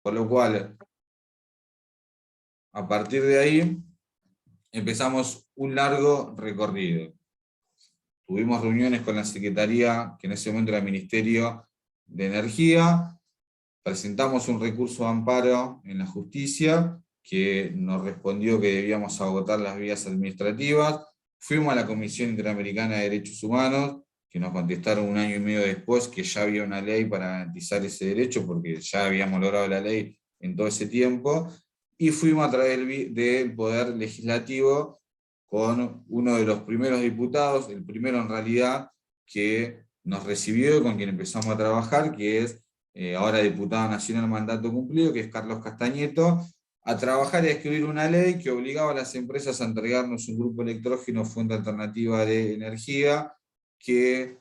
Por lo cual, a partir de ahí, empezamos un largo recorrido. Tuvimos reuniones con la Secretaría, que en ese momento era el Ministerio de Energía, presentamos un recurso de amparo en la justicia, que nos respondió que debíamos agotar las vías administrativas. Fuimos a la Comisión Interamericana de Derechos Humanos, que nos contestaron 1 año y medio después que ya había una ley para garantizar ese derecho, porque ya habíamos logrado la ley en todo ese tiempo, y fuimos a través del Poder Legislativo con uno de los primeros diputados, el primero en realidad, que nos recibió y con quien empezamos a trabajar, que es ahora diputado nacional mandato cumplido, que es Carlos Castañeto, a trabajar y a escribir una ley que obligaba a las empresas a entregarnos un grupo electrógeno, fuente alternativa de energía, que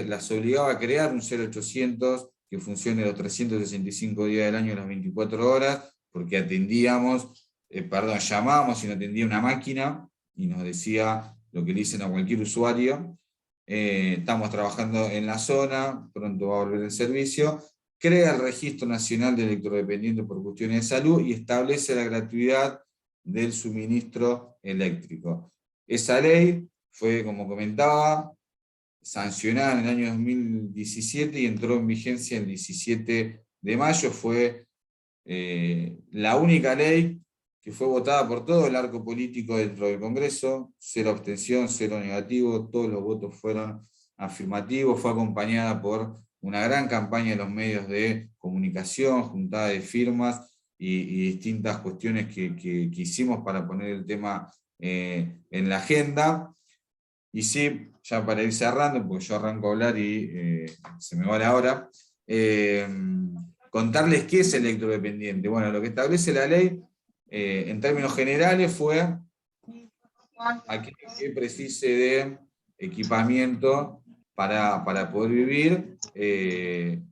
las obligaba a crear un 0800 que funcione los 365 días del año, las 24 horas, porque llamábamos y nos atendía una máquina y nos decía lo que le dicen a cualquier usuario. Estamos trabajando en la zona, pronto va a volver el servicio. Crea el Registro Nacional de Electrodependientes por cuestiones de salud y establece la gratuidad del suministro eléctrico. Esa ley fue, como comentaba, sancionada en el año 2017 y entró en vigencia el 17 de mayo. Fue la única ley que fue votada por todo el arco político dentro del Congreso, 0 abstención, 0 negativo, todos los votos fueron afirmativos, fue acompañada por una gran campaña de los medios de comunicación, juntada de firmas y distintas cuestiones que hicimos para poner el tema en la agenda. Y sí, ya para ir cerrando, porque yo arranco a hablar y se me va la hora, contarles qué es electrodependiente. Bueno, lo que establece la ley, en términos generales, fue aquel que precise de equipamiento para poder vivir,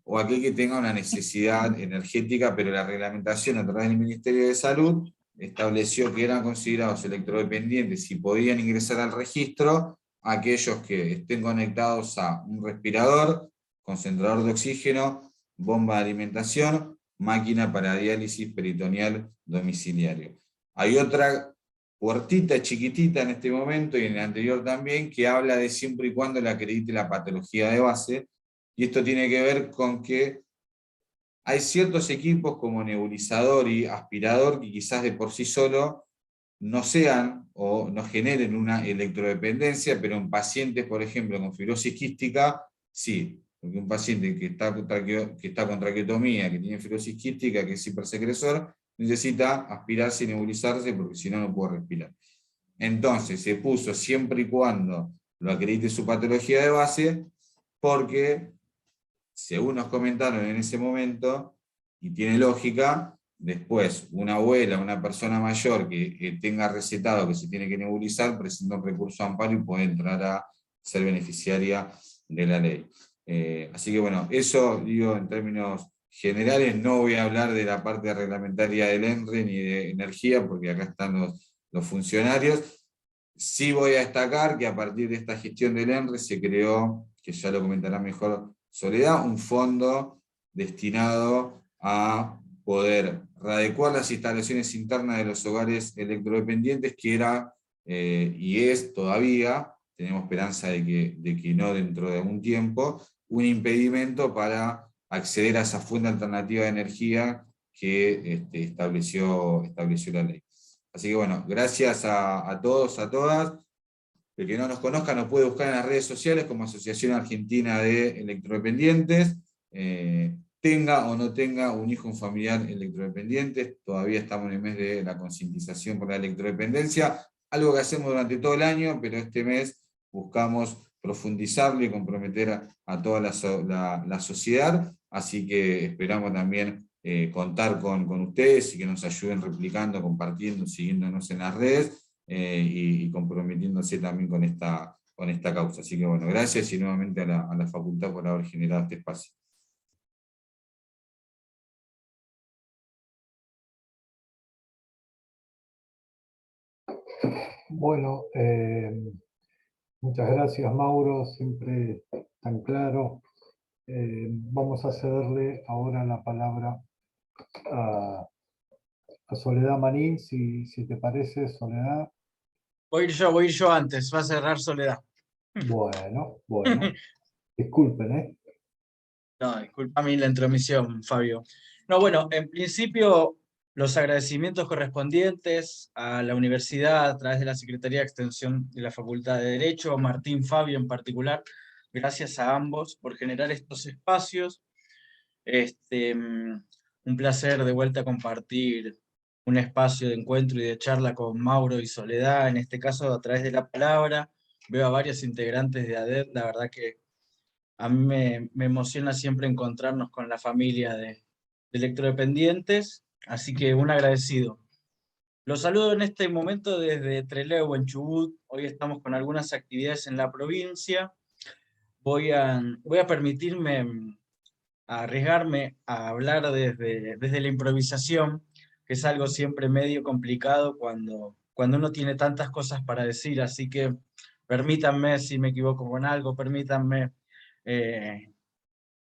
o aquel que tenga una necesidad energética, pero la reglamentación a través del Ministerio de Salud estableció que eran considerados electrodependientes y podían ingresar al registro aquellos que estén conectados a un respirador, concentrador de oxígeno, bomba de alimentación, máquina para diálisis peritoneal domiciliario. Hay otra puertita chiquitita en este momento y en el anterior también, que habla de siempre y cuando le acredite la patología de base, y esto tiene que ver con que hay ciertos equipos como nebulizador y aspirador que quizás de por sí solo no sean o no generen una electrodependencia, pero en pacientes, por ejemplo, con fibrosis quística, sí, porque un paciente que está con traqueotomía, que tiene fibrosis quística, que es hipersecresor, necesita aspirarse y nebulizarse porque si no, no puede respirar. Entonces se puso siempre y cuando lo acredite su patología de base, porque según nos comentaron en ese momento, y tiene lógica, después una abuela, una persona mayor que tenga recetado que se tiene que nebulizar, presenta un recurso de amparo y puede entrar a ser beneficiaria de la ley. Así que bueno, eso digo en términos generales. No voy a hablar de la parte reglamentaria del ENRE ni de energía, porque acá están los funcionarios. Sí voy a destacar que a partir de esta gestión del ENRE se creó, que ya lo comentará mejor Soledad, un fondo destinado a poder readecuar las instalaciones internas de los hogares electrodependientes, que era y es todavía, tenemos esperanza de que no dentro de algún tiempo, un impedimento para acceder a esa fuente alternativa de energía que estableció la ley. Así que bueno, gracias a todos, a todas. El que no nos conozca nos puede buscar en las redes sociales como Asociación Argentina de Electrodependientes. Tenga o no tenga un hijo o un familiar electrodependiente, todavía estamos en el mes de la concientización por la electrodependencia, algo que hacemos durante todo el año, pero este mes buscamos profundizarlo y comprometer a toda la sociedad, así que esperamos también contar con ustedes y que nos ayuden replicando, compartiendo, siguiéndonos en las redes, y comprometiéndose también con esta causa. Así que bueno, gracias y nuevamente a la facultad por haber generado este espacio. Bueno, muchas gracias, Mauro, siempre tan claro. Vamos a cederle ahora la palabra a, a Soledad Manín, si te parece, Soledad. Voy a ir yo antes, va a cerrar Soledad. Bueno, disculpen, ¿eh? No, disculpa a mí la intromisión, Fabio. No, bueno, en principio, los agradecimientos correspondientes a la universidad a través de la Secretaría de Extensión de la Facultad de Derecho, Martín, Fabio en particular, gracias a ambos por generar estos espacios. Un placer de vuelta compartir un espacio de encuentro y de charla con Mauro y Soledad, en este caso a través de la palabra. Veo a varios integrantes de ADED, la verdad que a mí me emociona siempre encontrarnos con la familia de electrodependientes, así que un agradecido. Los saludo en este momento desde Trelew, en Chubut. Hoy estamos con algunas actividades en la provincia. Voy a permitirme a arriesgarme a hablar desde la improvisación, que es algo siempre medio complicado cuando uno tiene tantas cosas para decir, así que permítanme si me equivoco con algo, permítanme eh,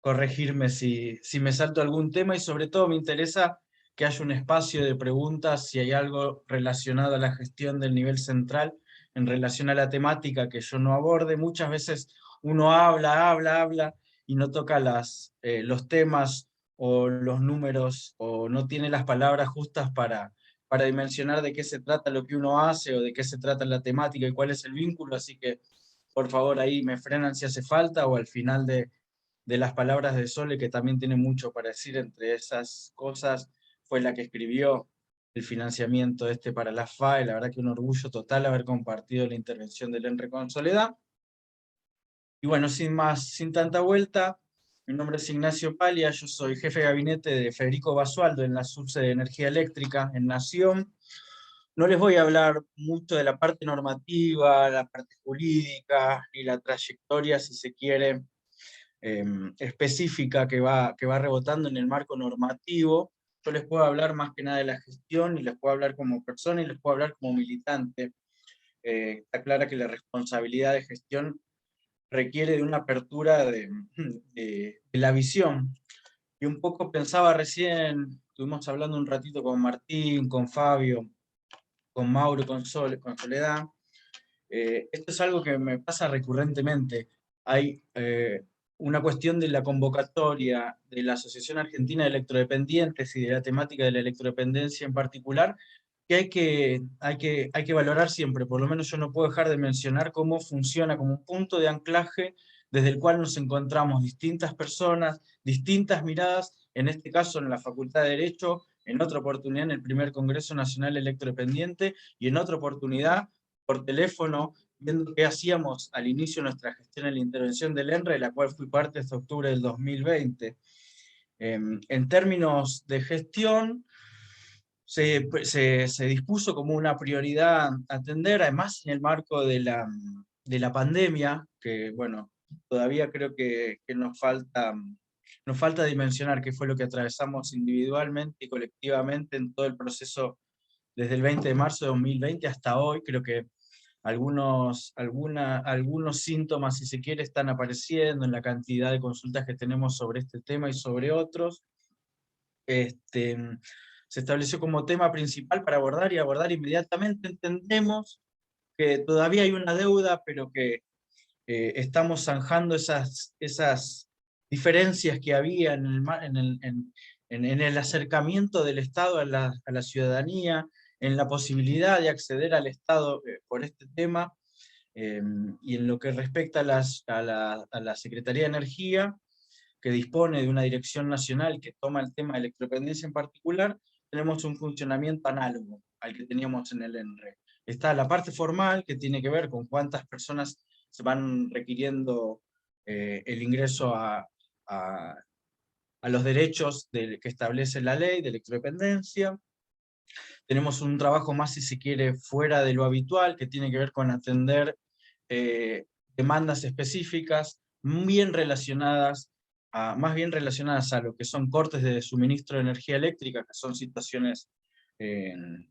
corregirme si me salto algún tema, y sobre todo me interesa que haya un espacio de preguntas si hay algo relacionado a la gestión del nivel central en relación a la temática que yo no aborde. Muchas veces uno habla y no toca los temas o los números, o no tiene las palabras justas para dimensionar de qué se trata lo que uno hace o de qué se trata la temática y cuál es el vínculo, así que por favor ahí me frenan si hace falta, o al final de las palabras de Sole, que también tiene mucho para decir. Entre esas cosas fue la que escribió el financiamiento para la FAE. La verdad que un orgullo total haber compartido la intervención del ENRE con Soledad. Y bueno, sin tanta vuelta, mi nombre es Ignacio Palia, yo soy jefe de gabinete de Federico Basualdo en la subsede de Energía Eléctrica en Nación. No les voy a hablar mucho de la parte normativa, la parte jurídica, ni la trayectoria, si se quiere, específica que va rebotando en el marco normativo. Yo les puedo hablar más que nada de la gestión, y les puedo hablar como persona, y les puedo hablar como militante. Está clara que la responsabilidad de gestión requiere de una apertura de la visión. Y un poco pensaba recién, estuvimos hablando un ratito con Martín, con Fabio, con Mauro, con Soledad. Esto es algo que me pasa recurrentemente. Hay una cuestión de la convocatoria de la Asociación Argentina de Electrodependientes y de la temática de la electrodependencia en particular, que hay que valorar siempre. Por lo menos yo no puedo dejar de mencionar cómo funciona como un punto de anclaje desde el cual nos encontramos distintas personas, distintas miradas, en este caso en la Facultad de Derecho, en otra oportunidad en el primer Congreso Nacional Electrodependiente, y en otra oportunidad por teléfono, viendo qué hacíamos al inicio de nuestra gestión en la intervención del ENRE, de la cual fui parte hasta octubre del 2020. En términos de gestión, se dispuso como una prioridad atender, además en el marco de la pandemia, que bueno, todavía creo que nos falta dimensionar qué fue lo que atravesamos individualmente y colectivamente en todo el proceso desde el 20 de marzo de 2020 hasta hoy. Creo que algunos síntomas, si se quiere, están apareciendo en la cantidad de consultas que tenemos sobre este tema y sobre otros. Se estableció como tema principal para abordar inmediatamente. Entendemos que todavía hay una deuda, pero que estamos zanjando esas diferencias que había en el acercamiento del Estado a la ciudadanía, en la posibilidad de acceder al Estado por este tema. Y en lo que respecta a la Secretaría de Energía, que dispone de una dirección nacional que toma el tema de electrodependencia en particular, tenemos un funcionamiento análogo al que teníamos en el ENRE. Está la parte formal, que tiene que ver con cuántas personas se van requiriendo el ingreso a los derechos que establece la ley de electrodependencia. Tenemos un trabajo más, si se quiere, fuera de lo habitual, que tiene que ver con atender demandas específicas, más bien relacionadas a lo que son cortes de suministro de energía eléctrica, que son situaciones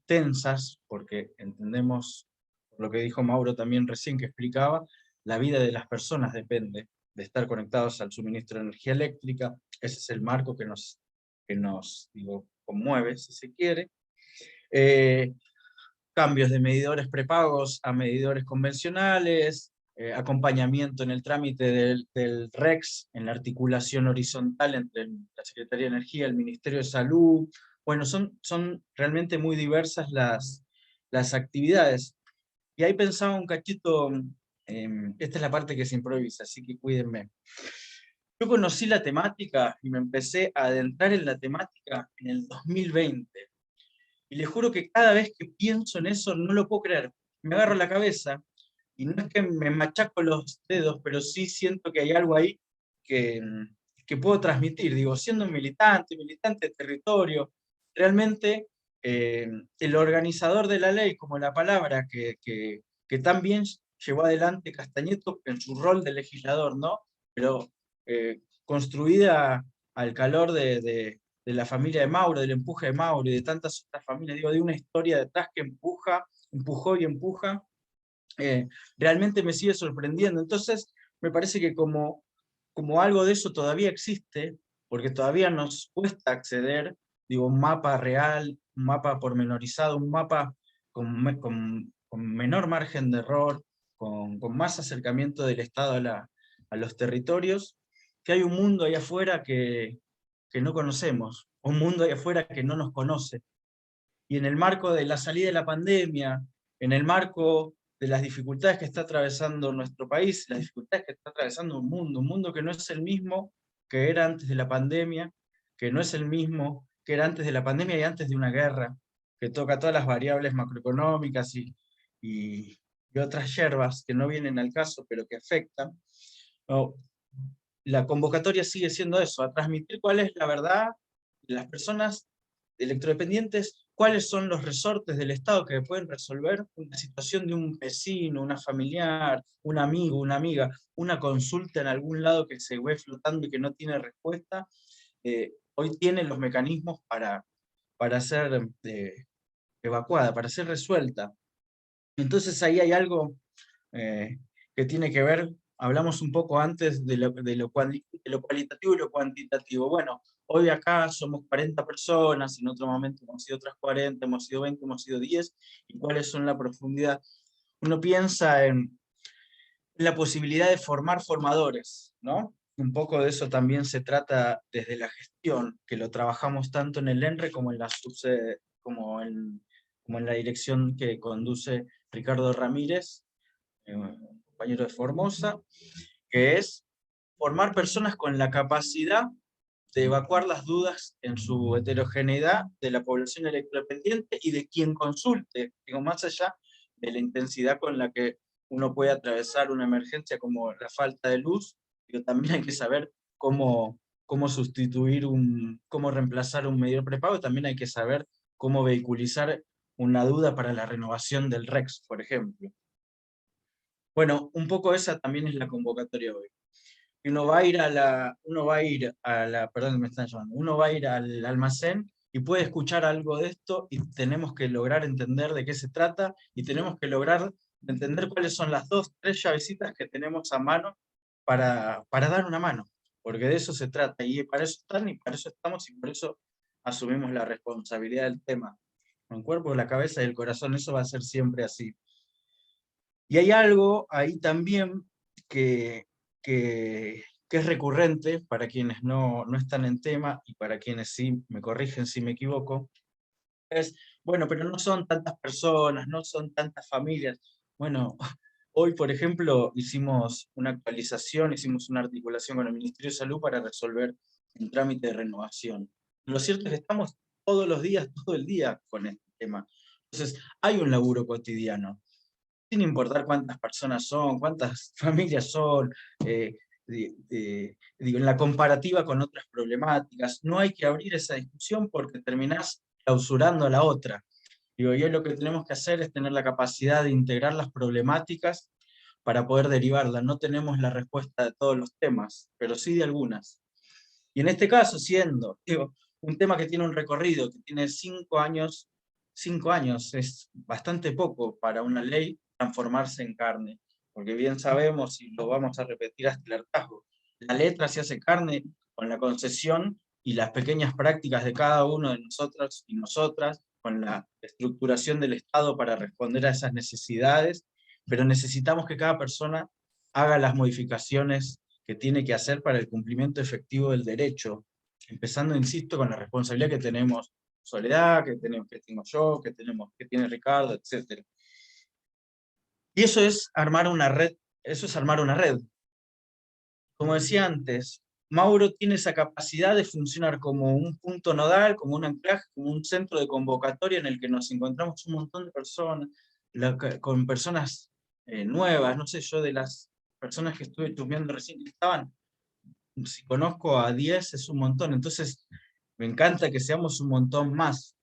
tensas, porque entendemos, por lo que dijo Mauro también recién que explicaba, la vida de las personas depende de estar conectados al suministro de energía eléctrica. Ese es el marco que nos nos conmueve, si se quiere. Cambios de medidores prepagos a medidores convencionales, acompañamiento en el trámite del REX, en la articulación horizontal entre la Secretaría de Energía, el Ministerio de Salud. Bueno, son realmente muy diversas las actividades. Y ahí pensaba un cachito, esta es la parte que se improvisa, así que cuídenme. Yo conocí la temática y me empecé a adentrar en la temática en el 2020. Y les juro que cada vez que pienso en eso no lo puedo creer. Me agarro la cabeza y no es que me machaco los dedos, pero sí siento que hay algo ahí que, que puedo transmitir. Digo, siendo un militante de territorio, realmente el organizador de la ley, como la palabra que tan bien llevó adelante Castañeto en su rol de legislador, ¿no? Pero construida al calor de la familia de Mauro, del empuje de Mauro y de tantas otras familias, digo, de una historia detrás que empujó y empuja, realmente me sigue sorprendiendo. Entonces, me parece que como algo de eso todavía existe, porque todavía nos cuesta acceder, digo, un mapa real, un mapa pormenorizado, un mapa con menor margen de error, con más acercamiento del Estado a los territorios, que hay un mundo ahí afuera que no conocemos, un mundo ahí afuera que no nos conoce. Y en el marco de la salida de la pandemia, en el marco de las dificultades que está atravesando nuestro país, las dificultades que está atravesando un mundo que no es el mismo que era antes de la pandemia, que no es el mismo que era antes de la pandemia y antes de una guerra, que toca todas las variables macroeconómicas y otras hierbas que no vienen al caso, pero que afectan. No, la convocatoria sigue siendo eso, a transmitir cuál es la verdad de las personas electrodependientes, cuáles son los resortes del Estado que pueden resolver una situación de un vecino, una familiar, un amigo, una amiga, una consulta en algún lado que se ve flotando y que no tiene respuesta. Hoy tiene los mecanismos para ser evacuada, para ser resuelta. Entonces ahí hay algo que tiene que ver, hablamos un poco antes de lo cualitativo y lo cuantitativo. Bueno, hoy acá somos 40 personas, en otro momento hemos sido otras 40, hemos sido 20, hemos sido 10, y cuáles son la profundidad. Uno piensa en la posibilidad de formar formadores, ¿no? Un poco de eso también se trata desde la gestión, que lo trabajamos tanto en el ENRE como en la subsede, como en la dirección que conduce Ricardo Ramírez, compañero de Formosa, que es formar personas con la capacidad de evacuar las dudas en su heterogeneidad de la población electrodependiente y de quien consulte, digo, más allá de la intensidad con la que uno puede atravesar una emergencia como la falta de luz, pero también hay que saber cómo sustituir cómo reemplazar un medidor prepago, también hay que saber cómo vehiculizar una duda para la renovación del REX, por ejemplo. Bueno, un poco esa también es la convocatoria hoy. Uno va a ir perdón, me están llamando, uno va a ir al almacén y puede escuchar algo de esto y tenemos que lograr entender de qué se trata y tenemos que lograr entender cuáles son las 2, 3 llavecitas que tenemos a mano para dar una mano, porque de eso se trata y para eso están y para eso estamos y por eso asumimos la responsabilidad del tema. Con el cuerpo, la cabeza y el corazón, eso va a ser siempre así. Y hay algo ahí también que es recurrente para quienes no están en tema y para quienes sí me corrigen si me equivoco, es, bueno, pero no son tantas personas, no son tantas familias. Bueno, hoy, por ejemplo, hicimos una actualización, hicimos una articulación con el Ministerio de Salud para resolver un trámite de renovación. Lo cierto es que estamos todos los días, todo el día con este tema. Entonces, hay un laburo cotidiano sin importar cuántas personas son, cuántas familias son, digo, en la comparativa con otras problemáticas, no hay que abrir esa discusión porque terminás clausurando a la otra. Digo, y hoy lo que tenemos que hacer es tener la capacidad de integrar las problemáticas para poder derivarlas. No tenemos la respuesta de todos los temas, pero sí de algunas. Y en este caso, digo, un tema que tiene un recorrido, que tiene 5 años, 5 años es bastante poco para una ley transformarse en carne, porque bien sabemos, y lo vamos a repetir hasta el hartazgo, la letra se hace carne con la concesión y las pequeñas prácticas de cada uno de nosotros y nosotras, con la estructuración del Estado para responder a esas necesidades, pero necesitamos que cada persona haga las modificaciones que tiene que hacer para el cumplimiento efectivo del derecho, empezando, insisto, con la responsabilidad que tenemos Soledad, que tengo yo, que tiene Ricardo, etc. Y eso es armar una red, Como decía antes, Mauro tiene esa capacidad de funcionar como un punto nodal, como un anclaje, como un centro de convocatoria en el que nos encontramos un montón de personas, con personas nuevas, no sé, yo de las personas que estuve chusmeando recién que estaban, si conozco a 10 es un montón, entonces me encanta que seamos un montón más.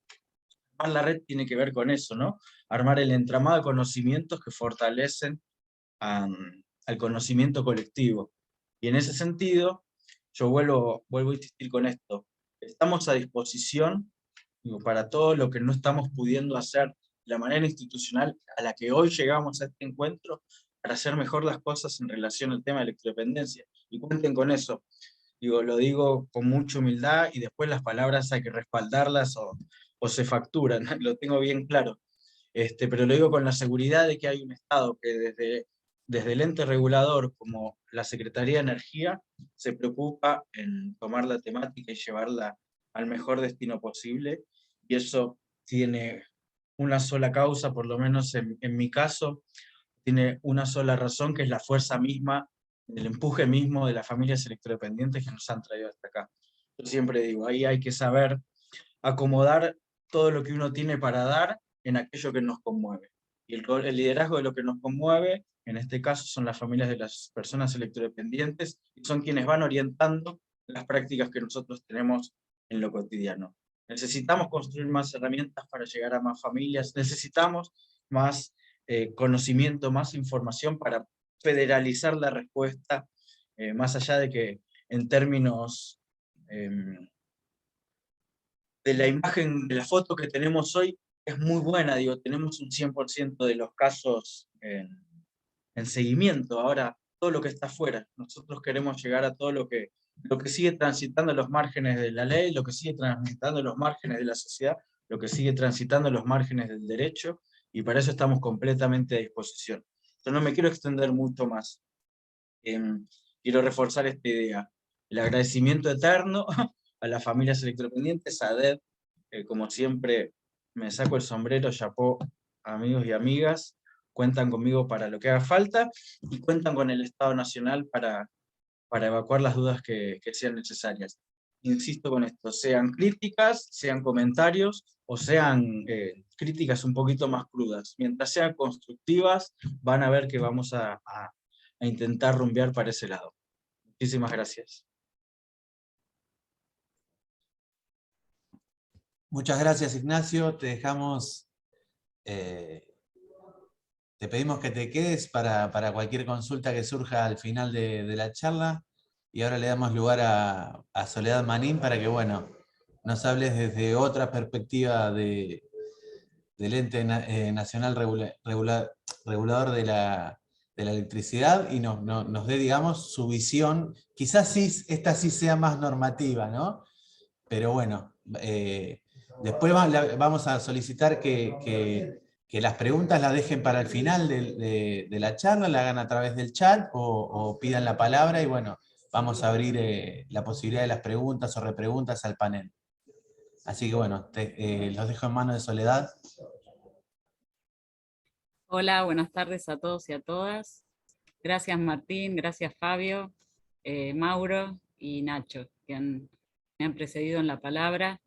Armar la red tiene que ver con eso, ¿no? Armar el entramado de conocimientos que fortalecen al conocimiento colectivo. Y en ese sentido, yo vuelvo a insistir con esto. Estamos a disposición, digo, para todo lo que no estamos pudiendo hacer de la manera institucional a la que hoy llegamos a este encuentro, para hacer mejor las cosas en relación al tema de electrodependencia. Y cuenten con eso. Lo digo con mucha humildad y después las palabras hay que respaldarlas o se facturan, lo tengo bien claro. Pero lo digo con la seguridad de que hay un Estado que desde el ente regulador como la Secretaría de Energía se preocupa en tomar la temática y llevarla al mejor destino posible, y eso tiene una sola causa, por lo menos en mi caso, tiene una sola razón, que es la fuerza misma, el empuje mismo de las familias electrodependientes que nos han traído hasta acá. Yo siempre digo, ahí hay que saber acomodar todo lo que uno tiene para dar en aquello que nos conmueve. Y el liderazgo de lo que nos conmueve, en este caso, son las familias de las personas electrodependientes, y son quienes van orientando las prácticas que nosotros tenemos en lo cotidiano. Necesitamos construir más herramientas para llegar a más familias, necesitamos más conocimiento, más información para federalizar la respuesta, más allá de que en términos de la imagen, de la foto que tenemos hoy, es muy buena, tenemos un 100% de los casos en seguimiento. Ahora, todo lo que está afuera, nosotros queremos llegar a todo lo que sigue transitando los márgenes de la ley, lo que sigue transitando los márgenes de la sociedad, lo que sigue transitando los márgenes del derecho, y para eso estamos completamente a disposición. Yo no me quiero extender mucho más. Quiero reforzar esta idea. El agradecimiento eterno a las familias electrodependientes, a ADED, como siempre me saco el sombrero, chapó, amigos y amigas, cuentan conmigo para lo que haga falta, y cuentan con el Estado Nacional para evacuar las dudas que sean necesarias. Insisto con esto, sean críticas, sean comentarios, o sean críticas un poquito más crudas. Mientras sean constructivas, van a ver que vamos a intentar rumbear para ese lado. Muchísimas gracias. Muchas gracias, Ignacio. Te dejamos, te pedimos que te quedes para cualquier consulta que surja al final de la charla. Y ahora le damos lugar a Soledad Manín para que, bueno, nos hables desde otra perspectiva del ente nacional regulador de la electricidad, y nos dé, digamos, su visión. Quizás sí, esta sí sea más normativa, ¿no? Pero bueno, después vamos a solicitar que las preguntas las dejen para el final de la charla, la hagan a través del chat o pidan la palabra, y bueno, vamos a abrir la posibilidad de las preguntas o repreguntas al panel. Así que bueno, los dejo en manos de Soledad. Hola, buenas tardes a todos y a todas. Gracias Martín, gracias Fabio, Mauro y Nacho, que me han precedido en la palabra.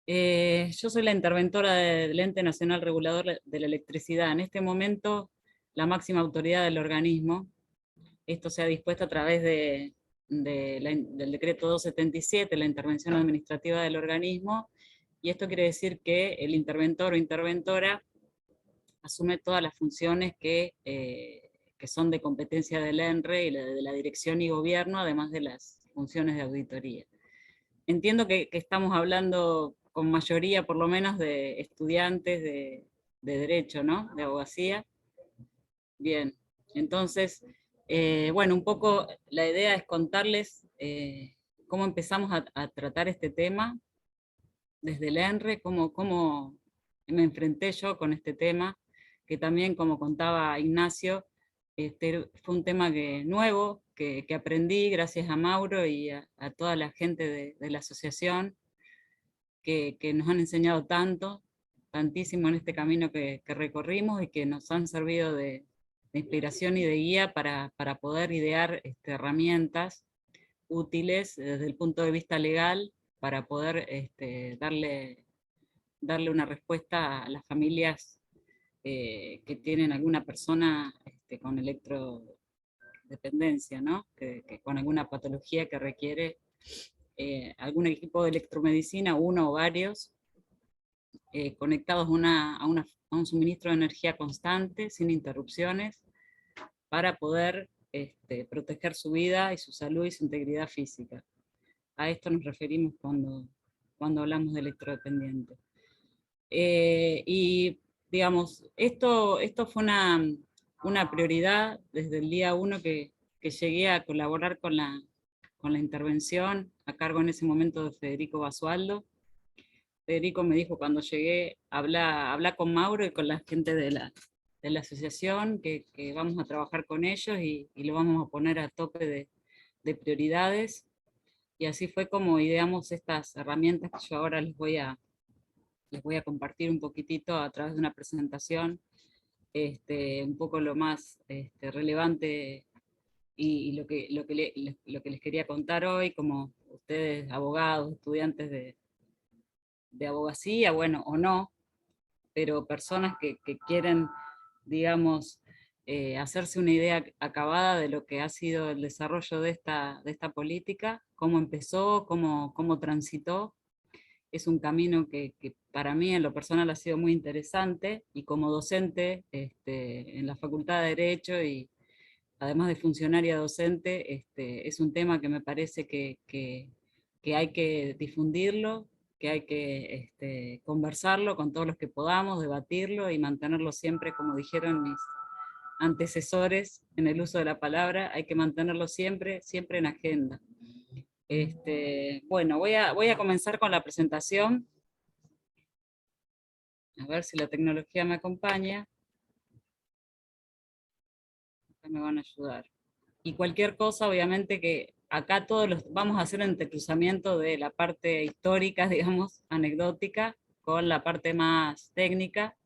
Yo soy la interventora del Ente Nacional Regulador de la Electricidad. En este momento, la máxima autoridad del organismo. Esto se ha dispuesto a través del decreto 277, la intervención administrativa del organismo, y esto quiere decir que el interventor o interventora asume todas las funciones que son de competencia del ENRE y de la dirección y gobierno, además de las funciones de auditoría. Entiendo que estamos hablando con mayoría, por lo menos, de estudiantes de Derecho, ¿no? De abogacía. Bien, entonces, bueno, un poco la idea es contarles cómo empezamos a tratar este tema desde el ENRE, cómo me enfrenté yo con este tema, que también, como contaba Ignacio, fue un tema nuevo, que aprendí gracias a Mauro y a toda la gente de la asociación, que nos han enseñado tantísimo en este camino que recorrimos y que nos han servido de inspiración y de guía para poder idear herramientas útiles desde el punto de vista legal para poder darle una respuesta a las familias que tienen alguna persona con electrodependencia, ¿no? que con alguna patología que requiere algún equipo de electromedicina, uno o varios, conectados a un suministro de energía constante, sin interrupciones, para poder proteger su vida y su salud y su integridad física. A esto nos referimos cuando hablamos de electrodependiente. Y digamos, esto fue una prioridad desde el día 1 que llegué a colaborar con la intervención, a cargo en ese momento de Federico Basualdo. Federico me dijo cuando llegué, habla con Mauro y con la gente de la asociación, que vamos a trabajar con ellos y lo vamos a poner a tope de prioridades. Y así fue como ideamos estas herramientas que yo ahora les voy a compartir un poquitito a través de una presentación, un poco lo más relevante y lo que les quería contar hoy, como ustedes, abogados, estudiantes de abogacía, bueno, o no, pero personas que quieren, digamos, hacerse una idea acabada de lo que ha sido el desarrollo de esta política, cómo empezó, cómo transitó. Es un camino que para mí en lo personal ha sido muy interesante, y como docente en la Facultad de Derecho y además de funcionaria docente, es un tema que me parece que hay que difundirlo, que hay que conversarlo con todos los que podamos, debatirlo y mantenerlo siempre, como dijeron mis antecesores en el uso de la palabra, hay que mantenerlo siempre en agenda. Bueno, voy a comenzar con la presentación. A ver si la tecnología me acompaña. Acá me van a ayudar. Y cualquier cosa, obviamente que acá vamos a hacer un entrecruzamiento de la parte histórica, digamos, anecdótica, con la parte más técnica,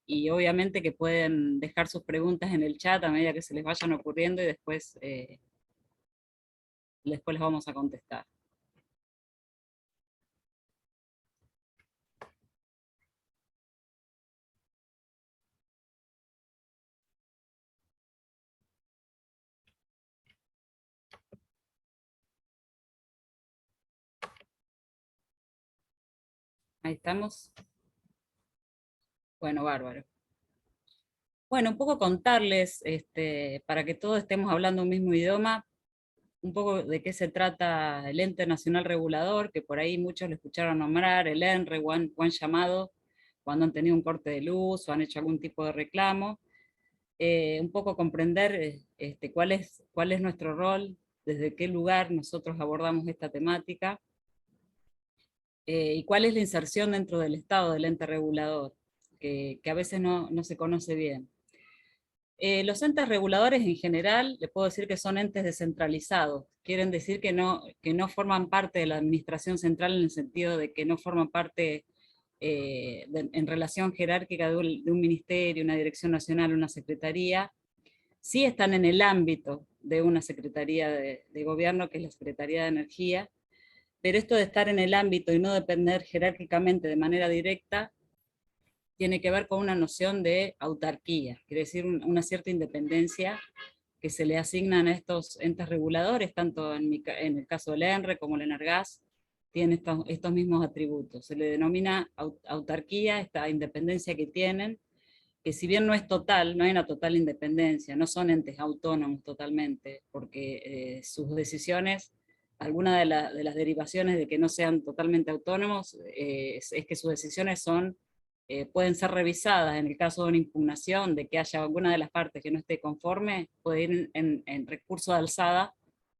y obviamente que pueden dejar sus preguntas en el chat a medida que se les vayan ocurriendo y después les vamos a contestar. Ahí estamos. Bueno, bárbaro. Bueno, un poco contarles, para que todos estemos hablando un mismo idioma, un poco de qué se trata el Ente Nacional Regulador, que por ahí muchos lo escucharon nombrar, el ENRE, o han llamado cuando han tenido un corte de luz o han hecho algún tipo de reclamo. Un poco comprender cuál es nuestro rol, desde qué lugar nosotros abordamos esta temática, y cuál es la inserción dentro del Estado del ente regulador, que a veces no se conoce bien. Los entes reguladores en general, le puedo decir que son entes descentralizados, quieren decir que no forman parte de la administración central, en el sentido de que no forman parte en relación jerárquica de un ministerio, una dirección nacional, una secretaría. Sí están en el ámbito de una secretaría de gobierno, que es la Secretaría de Energía, pero esto de estar en el ámbito y no depender jerárquicamente de manera directa, tiene que ver con una noción de autarquía, quiere decir una cierta independencia que se le asignan a estos entes reguladores, tanto en el caso del ENRE como el ENARGAS, tienen estos mismos atributos. Se le denomina autarquía, esta independencia que tienen, que si bien no es total, no hay una total independencia, no son entes autónomos totalmente, porque sus decisiones, alguna de las derivaciones de que no sean totalmente autónomos, es que sus decisiones pueden ser revisadas en el caso de una impugnación, de que haya alguna de las partes que no esté conforme, puede ir en recurso de alzada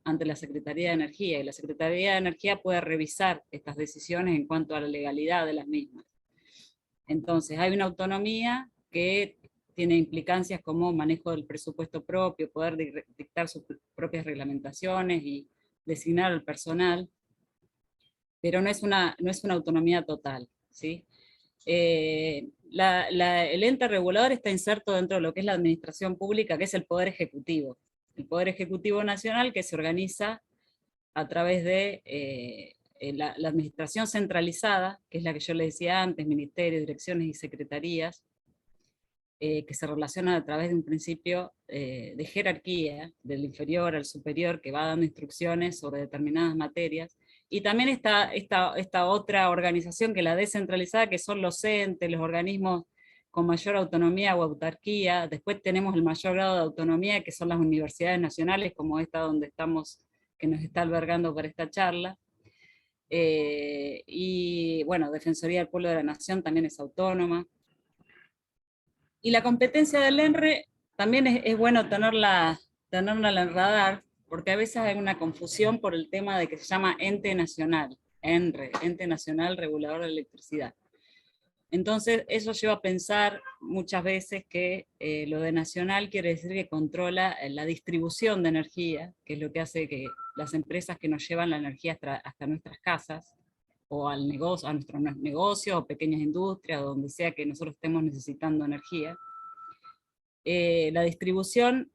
ante la Secretaría de Energía, y la Secretaría de Energía puede revisar estas decisiones en cuanto a la legalidad de las mismas. Entonces hay una autonomía que tiene implicancias como manejo del presupuesto propio, poder dictar sus propias reglamentaciones y designar al personal, pero no es una autonomía total, ¿sí? El ente regulador está inserto dentro de lo que es la administración pública, que es el Poder Ejecutivo. El Poder Ejecutivo Nacional, que se organiza a través de la administración centralizada, que es la que yo le decía antes, ministerios, direcciones y secretarías, que se relacionan a través de un principio de jerarquía, del inferior al superior, que va dando instrucciones sobre determinadas materias. Y también está esta otra organización, que es la descentralizada, que son los entes, los organismos con mayor autonomía o autarquía. Después tenemos el mayor grado de autonomía, que son las universidades nacionales, como esta donde estamos, que nos está albergando para esta charla. Y bueno, Defensoría del Pueblo de la Nación también es autónoma. Y la competencia del ENRE también es bueno tenerla en el radar, porque a veces hay una confusión por el tema de que se llama Ente Nacional, ENRE, Ente Nacional Regulador de Electricidad. Entonces eso lleva a pensar muchas veces que lo de nacional quiere decir que controla la distribución de energía, que es lo que hace que las empresas que nos llevan la energía hasta nuestras casas, o al negocio, a nuestros negocios, o pequeñas industrias, o donde sea que nosotros estemos necesitando energía. La distribución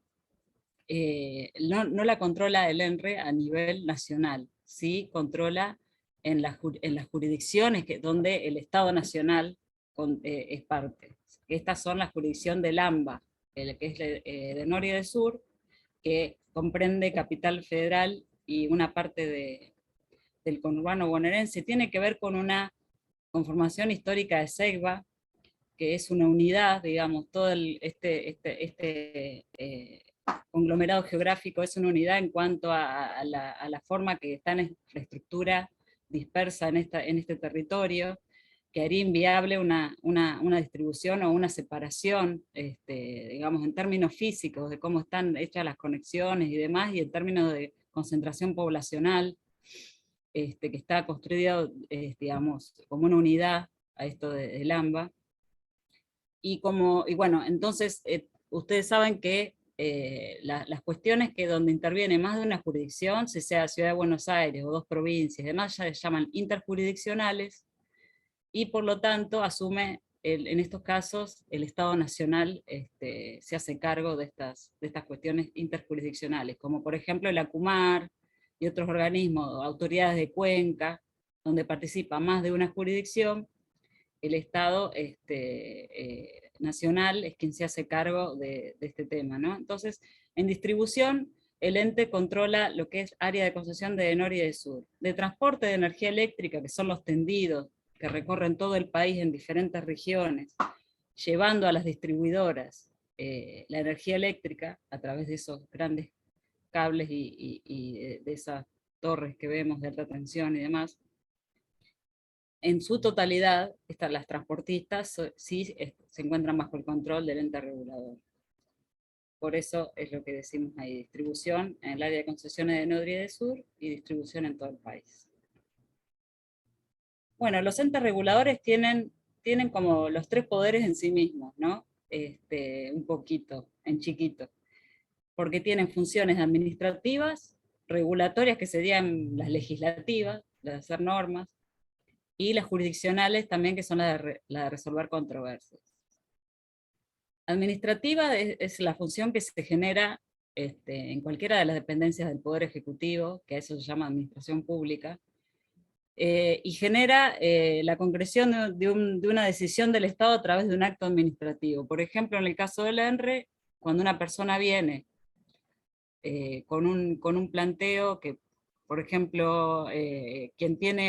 no la controla el ENRE a nivel nacional, ¿sí? Controla en las jurisdicciones donde el Estado Nacional es parte. Estas son las jurisdicciones del AMBA, que es de norte y de sur, que comprende Capital Federal y una parte del conurbano bonaerense. Tiene que ver con una conformación histórica de Ceiba, que es una unidad, digamos, todo este conglomerado geográfico es una unidad en cuanto a la forma que está en la estructura dispersa en este territorio, que haría inviable una distribución o una separación, digamos, en términos físicos, de cómo están hechas las conexiones y demás, y en términos de concentración poblacional, que está construido, digamos, como una unidad a esto del AMBA. Y bueno, entonces, ustedes saben que las cuestiones que donde interviene más de una jurisdicción, si sea Ciudad de Buenos Aires o 2 provincias, además ya se llaman interjurisdiccionales, y por lo tanto asume, en estos casos, el Estado Nacional se hace cargo de estas cuestiones interjurisdiccionales, como por ejemplo el ACUMAR y otros organismos, autoridades de cuenca, donde participa más de una jurisdicción. El Estado nacional es quien se hace cargo de este tema, ¿no? Entonces, en distribución, el ente controla lo que es área de concesión de norte y de sur. De transporte de energía eléctrica, que son los tendidos, que recorren todo el país en diferentes regiones, llevando a las distribuidoras la energía eléctrica a través de esos grandes cables y de esas torres que vemos de alta tensión y demás. En su totalidad, las transportistas sí se encuentran bajo el control del ente regulador. Por eso es lo que decimos ahí, distribución en el área de concesiones de norte y de sur, y distribución en todo el país. Bueno, los entes reguladores tienen como los 3 poderes en sí mismos, ¿no? Un poquito, en chiquito. Porque tienen funciones administrativas, regulatorias, que serían las legislativas, las de hacer normas, y las jurisdiccionales también, que son las de resolver controversias. Administrativa es la función que se genera en cualquiera de las dependencias del Poder Ejecutivo, que a eso se llama administración pública, y genera la concreción de una decisión del Estado a través de un acto administrativo. Por ejemplo, en el caso del ENRE, cuando una persona viene con un planteo que, por ejemplo, quien tiene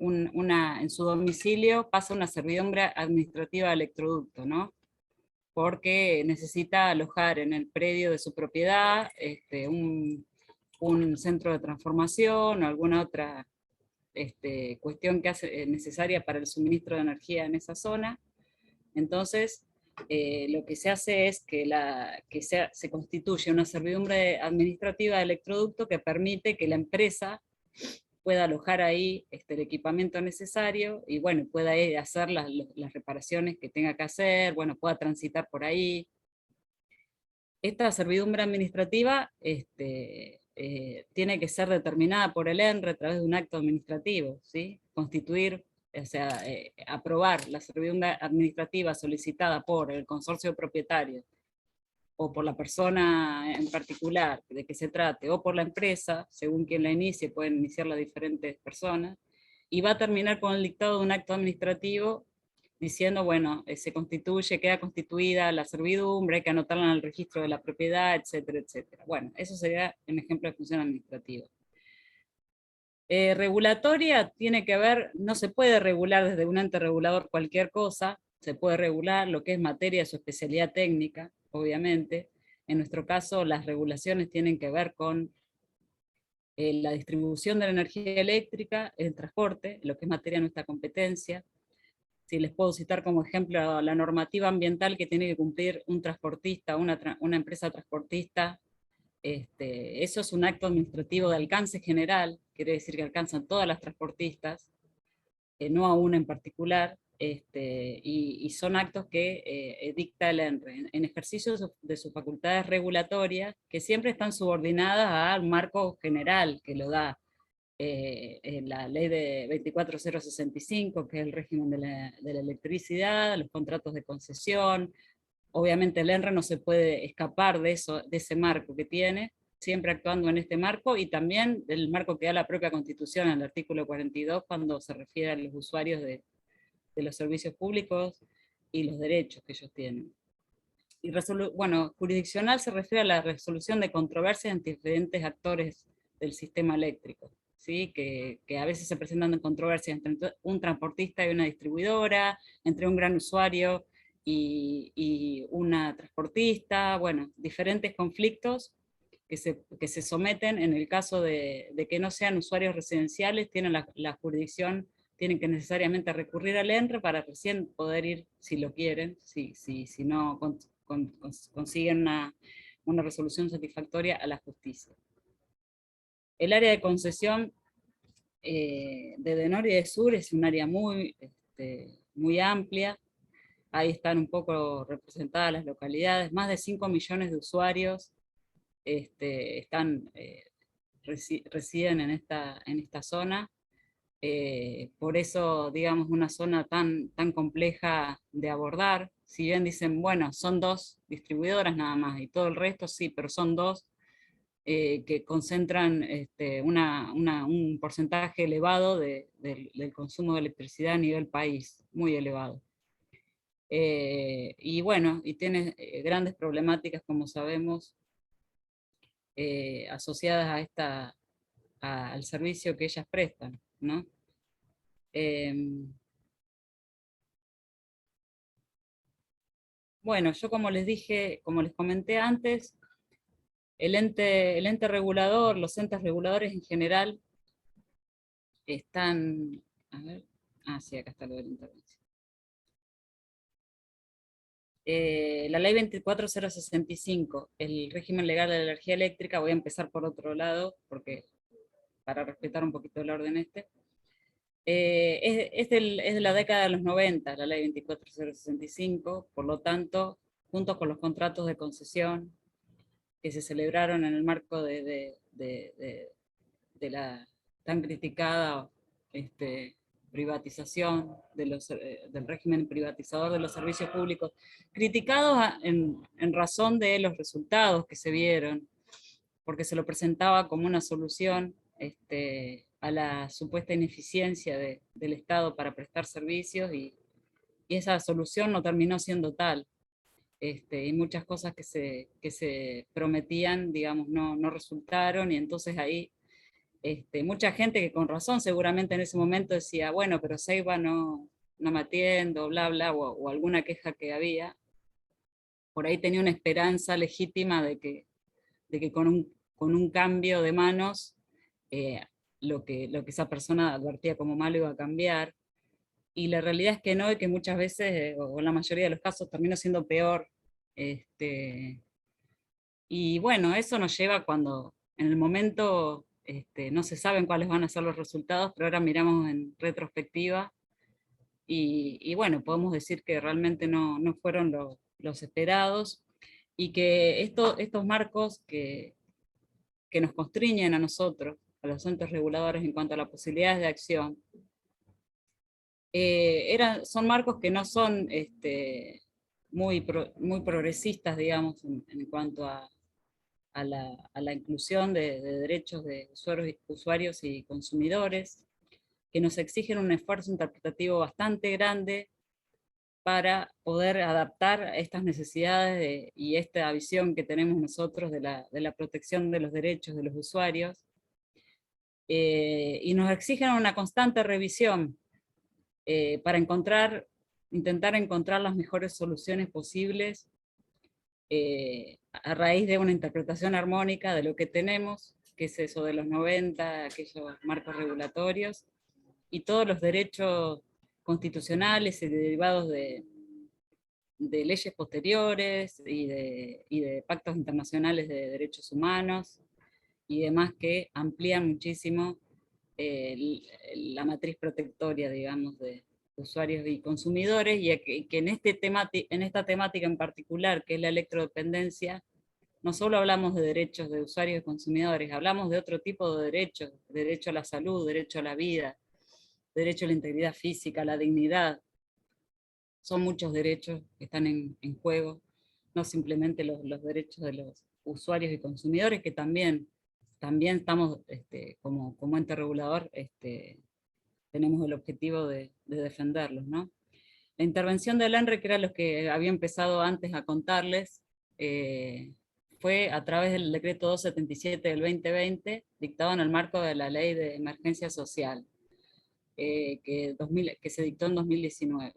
en su domicilio pasa una servidumbre administrativa de electroducto, ¿no? Porque necesita alojar en el predio de su propiedad un centro de transformación o alguna otra cuestión que hace necesaria para el suministro de energía en esa zona. Entonces, lo que se hace es que, se constituye una servidumbre administrativa de electroducto que permite que la empresa pueda alojar ahí el equipamiento necesario y bueno, pueda ir a hacer las reparaciones que tenga que hacer, bueno, pueda transitar por ahí. Esta servidumbre administrativa tiene que ser determinada por el ENRE a través de un acto administrativo, ¿sí? Constituir, o sea, aprobar la servidumbre administrativa solicitada por el consorcio propietario o por la persona en particular de que se trate, o por la empresa, según quien la inicie, pueden iniciar las diferentes personas, y va a terminar con el dictado de un acto administrativo diciendo, bueno, se constituye, queda constituida la servidumbre, hay que anotarla en el registro de la propiedad, etcétera, etcétera. Bueno, eso sería un ejemplo de función administrativa. Regulatoria tiene que ver, no se puede regular desde un ente regulador cualquier cosa, se puede regular lo que es materia de su especialidad técnica, obviamente. En nuestro caso, las regulaciones tienen que ver con la distribución de la energía eléctrica, el transporte, lo que es materia de nuestra competencia. Si les puedo citar como ejemplo la normativa ambiental que tiene que cumplir un transportista, una empresa transportista, eso es un acto administrativo de alcance general, quiere decir que alcanzan todas las transportistas, no a una en particular, y son actos que dicta el ENRE, en ejercicio de sus facultades regulatorias, que siempre están subordinadas al marco general que lo da la ley de 24065, que es el régimen de la electricidad, los contratos de concesión. Obviamente el ENRE no se puede escapar de ese marco que tiene, siempre actuando en este marco, y también del marco que da la propia Constitución en el artículo 42, cuando se refiere a los usuarios de los servicios públicos y los derechos que ellos tienen. Y bueno, jurisdiccional se refiere a la resolución de controversias entre diferentes actores del sistema eléctrico, ¿sí? Que a veces se presentan controversias entre un transportista y una distribuidora, entre un gran usuario y una transportista, bueno, diferentes conflictos que se someten en el caso de que no sean usuarios residenciales, tienen la jurisdicción, tienen que necesariamente recurrir al ENRE para recién poder ir, si lo quieren, si no consiguen una resolución satisfactoria a la justicia. El área de concesión de norte y de sur es un área muy amplia. Ahí están un poco representadas las localidades, más de 5 millones de usuarios residen en esta zona. Por eso, digamos, una zona tan compleja de abordar. Si bien dicen, bueno, son 2 distribuidoras nada más, y todo el resto sí, pero son 2 que concentran un porcentaje elevado del consumo de electricidad a nivel país, muy elevado. Y bueno, y tiene grandes problemáticas, como sabemos, asociadas al servicio que ellas prestan, ¿no? Bueno, yo como les dije, como les comenté antes, el ente regulador, los entes reguladores en general, están, a ver, sí, acá está lo de la intervención. La ley 24065, el régimen legal de la energía eléctrica, voy a empezar por otro lado, porque para respetar un poquito el orden es de la década de los 90, la ley 24065, por lo tanto, junto con los contratos de concesión que se celebraron en el marco de la tan criticada privatización del régimen privatizador de los servicios públicos, criticados en razón de los resultados que se vieron, porque se lo presentaba como una solución a la supuesta ineficiencia del Estado para prestar servicios, y esa solución no terminó siendo tal. Y muchas cosas que se prometían, digamos, no resultaron, y entonces ahí mucha gente que con razón seguramente en ese momento decía, bueno, pero Ceiba no me atiendo, bla, bla, o alguna queja que había, por ahí tenía una esperanza legítima de que con un cambio de manos, lo que esa persona advertía como malo iba a cambiar. y la realidad es que no, y que muchas veces, o en la mayoría de los casos, termina siendo peor. Y bueno, eso nos lleva cuando en el momento no se saben cuáles van a ser los resultados, pero ahora miramos en retrospectiva, y bueno, podemos decir que realmente no fueron los esperados, y que estos marcos que nos constriñen a nosotros, a los entes reguladores en cuanto a las posibilidades de acción, son marcos que no son muy progresistas, digamos, en cuanto a la inclusión de derechos de usuarios y consumidores, que nos exigen un esfuerzo interpretativo bastante grande para poder adaptar a estas necesidades y esta visión que tenemos nosotros de la protección de los derechos de los usuarios, y nos exigen una constante revisión para intentar encontrar las mejores soluciones posibles a raíz de una interpretación armónica de lo que tenemos, que es eso de los 90, aquellos marcos regulatorios, y todos los derechos constitucionales y derivados de leyes posteriores y de pactos internacionales de derechos humanos y demás, que amplían muchísimo la matriz protectoria, digamos, de usuarios y consumidores, y que en esta temática en particular, que es la electrodependencia, no solo hablamos de derechos de usuarios y consumidores, hablamos de otro tipo de derechos: derecho a la salud, derecho a la vida, derecho a la integridad física, a la dignidad. Son muchos derechos que están en juego, no simplemente los derechos de los usuarios y consumidores, que también estamos, como ente regulador, tenemos el objetivo de defenderlos, ¿no? La intervención del ENRE, que era lo que había empezado antes a contarles, fue a través del decreto 277 del 2020, dictado en el marco de la Ley de Emergencia Social, que se dictó en 2019.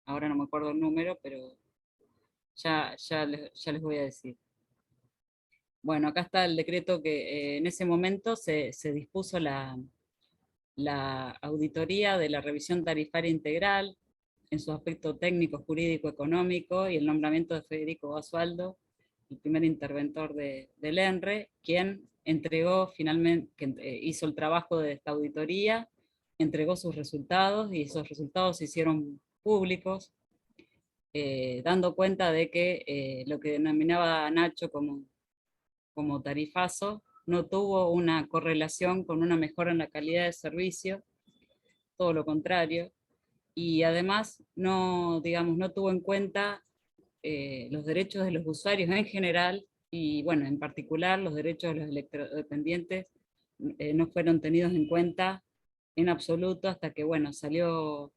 Ahora no me acuerdo el número, pero ya les voy a decir. Bueno, acá está el decreto que en ese momento se dispuso la auditoría de la revisión tarifaria integral en su aspecto técnico, jurídico, económico, y el nombramiento de Federico Basualdo, el primer interventor del ENRE, quien entregó finalmente, hizo el trabajo de esta auditoría, entregó sus resultados, y esos resultados se hicieron públicos, dando cuenta de que lo que denominaba Nacho como tarifazo no tuvo una correlación con una mejora en la calidad de servicio, todo lo contrario, y además no tuvo en cuenta los derechos de los usuarios en general, y bueno, en particular los derechos de los electrodependientes no fueron tenidos en cuenta en absoluto, hasta que bueno,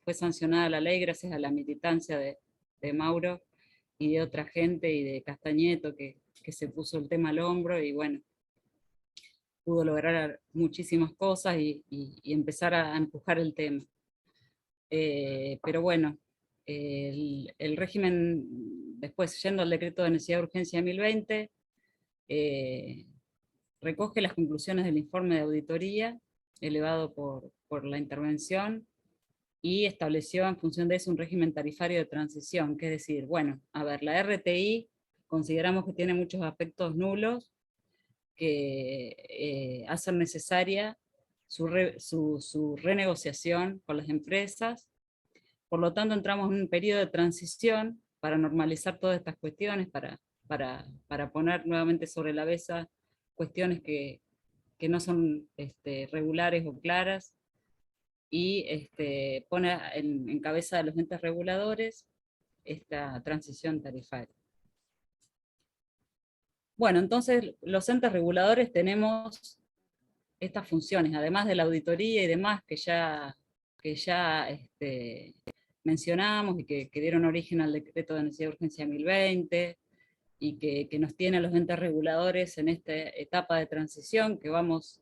fue sancionada la ley gracias a la militancia de Mauro y de otra gente, y de Castañeto, que se puso el tema al hombro, y bueno, pudo lograr muchísimas cosas y empezar a empujar el tema. Pero bueno, el régimen, después yendo al decreto de necesidad de urgencia de 2020, recoge las conclusiones del informe de auditoría elevado por la intervención, y estableció en función de eso un régimen tarifario de transición, que es decir, bueno, a ver, la RTI consideramos que tiene muchos aspectos nulos que hacen necesaria su renegociación con las empresas. Por lo tanto, entramos en un periodo de transición para normalizar todas estas cuestiones, para poner nuevamente sobre la mesa cuestiones que no son regulares o claras, y pone en cabeza de los entes reguladores esta transición tarifaria. Bueno, entonces los entes reguladores tenemos estas funciones, además de la auditoría y demás que ya mencionamos, y que dieron origen al decreto de necesidad de urgencia 2020, y que nos tiene a los entes reguladores en esta etapa de transición que vamos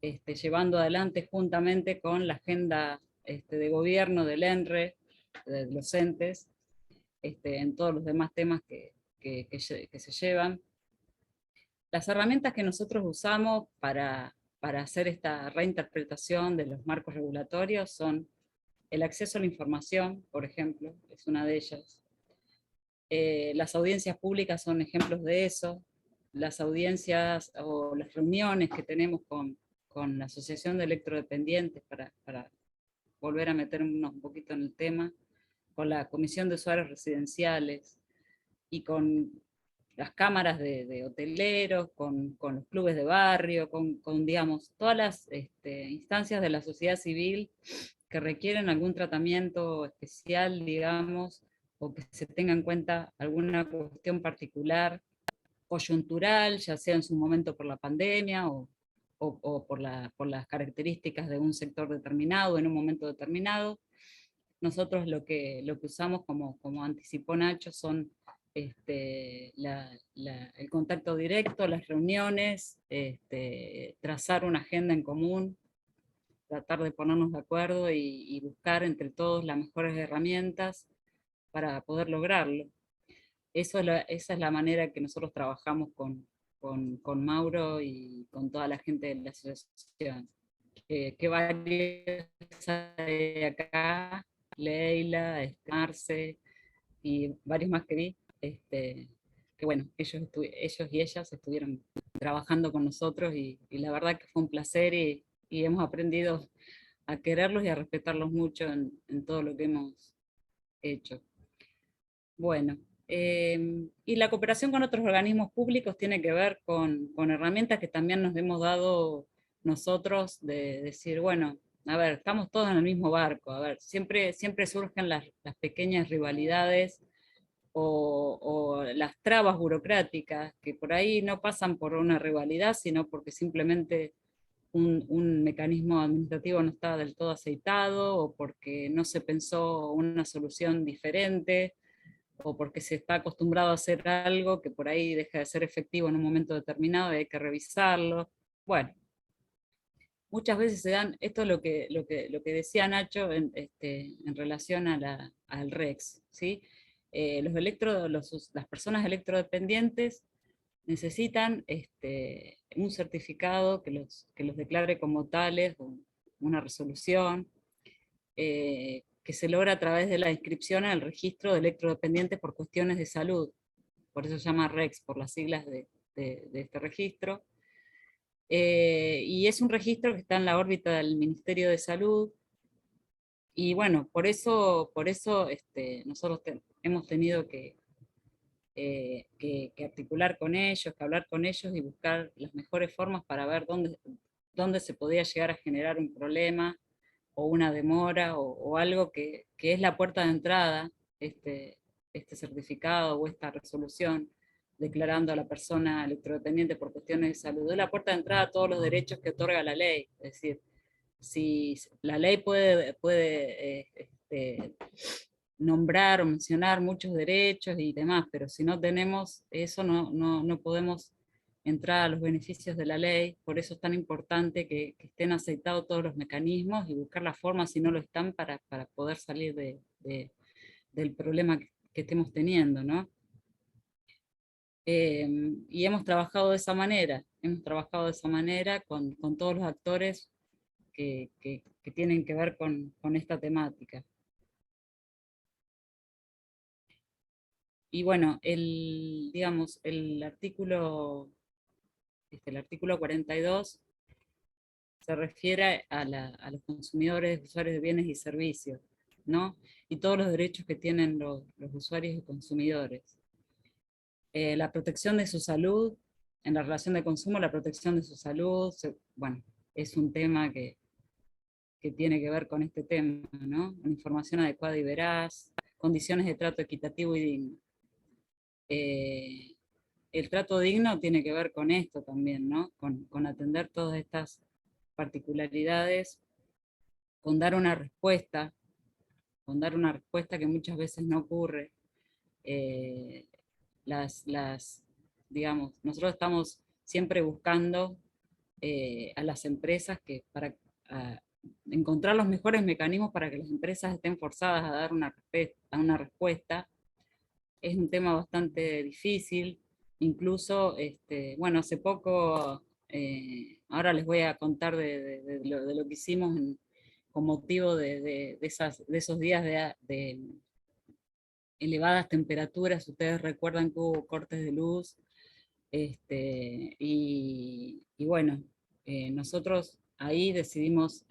llevando adelante juntamente con la agenda de gobierno del ENRE, de los entes, en todos los demás temas que se llevan. Las herramientas que nosotros usamos para hacer esta reinterpretación de los marcos regulatorios son el acceso a la información, por ejemplo, es una de ellas. Las audiencias públicas son ejemplos de eso. Las audiencias o las reuniones que tenemos con la Asociación de Electrodependientes, para volver a meternos un poquito en el tema, con la Comisión de Usuarios Residenciales y con las cámaras de hoteleros, con los clubes de barrio, con digamos, todas las instancias de la sociedad civil que requieren algún tratamiento especial, digamos, o que se tenga en cuenta alguna cuestión particular, coyuntural, ya sea en su momento por la pandemia o por las características de un sector determinado en un momento determinado. Nosotros lo que usamos, como anticipó Nacho, son el contacto directo, las reuniones, trazar una agenda en común, tratar de ponernos de acuerdo y buscar entre todos las mejores herramientas para poder lograrlo. Esa es la manera que nosotros trabajamos con Mauro y con toda la gente de la asociación. Que varios hay acá, Leila, Marce y varios más que vi, que bueno, ellos y ellas estuvieron trabajando con nosotros y la verdad que fue un placer y hemos aprendido a quererlos y a respetarlos mucho en todo lo que hemos hecho. Bueno, y la cooperación con otros organismos públicos tiene que ver con herramientas que también nos hemos dado nosotros, de decir, bueno, a ver, estamos todos en el mismo barco, a ver, siempre surgen las pequeñas rivalidades o las trabas burocráticas, que por ahí no pasan por una rivalidad, sino porque simplemente un mecanismo administrativo no está del todo aceitado, o porque no se pensó una solución diferente, o porque se está acostumbrado a hacer algo que por ahí deja de ser efectivo en un momento determinado y hay que revisarlo. Bueno, muchas veces se dan, esto es lo que decía Nacho en relación al REX, ¿sí? Las personas electrodependientes necesitan un certificado que los declare como tales, una resolución, que se logra a través de la inscripción al registro de electrodependientes por cuestiones de salud. Por eso se llama REX, por las siglas de este registro. Y es un registro que está en la órbita del Ministerio de Salud. Y bueno, por eso nosotros hemos tenido que articular con ellos, que hablar con ellos y buscar las mejores formas para ver dónde se podía llegar a generar un problema o una demora o algo que es la puerta de entrada, este certificado o esta resolución declarando a la persona electrodependiente por cuestiones de salud, es la puerta de entrada a todos los derechos que otorga la ley. Es decir, si la ley puede nombrar o mencionar muchos derechos y demás, pero si no tenemos eso, no podemos entrar a los beneficios de la ley. Por eso es tan importante que estén aceitados todos los mecanismos y buscar la forma, si no lo están, para poder salir del problema que estemos teniendo, ¿no? Y hemos trabajado de esa manera con todos los actores que tienen que ver con esta temática. Y bueno, el artículo 42 se refiere a los consumidores, usuarios de bienes y servicios, ¿no? Y todos los derechos que tienen los usuarios y consumidores. La protección de su salud, en la relación de consumo, la protección de su salud, bueno, es un tema que tiene que ver con este tema, ¿no? Una información adecuada y veraz, condiciones de trato equitativo y digno. El trato digno tiene que ver con esto también, ¿no? Con atender todas estas particularidades, con dar una respuesta que muchas veces no ocurre. Digamos, nosotros estamos siempre buscando a las empresas para encontrar los mejores mecanismos para que las empresas estén forzadas a dar una respuesta. Es un tema bastante difícil, incluso, bueno, hace poco, ahora les voy a contar de lo que hicimos con motivo de esos días de elevadas temperaturas. Ustedes recuerdan que hubo cortes de luz, y bueno, nosotros ahí decidimos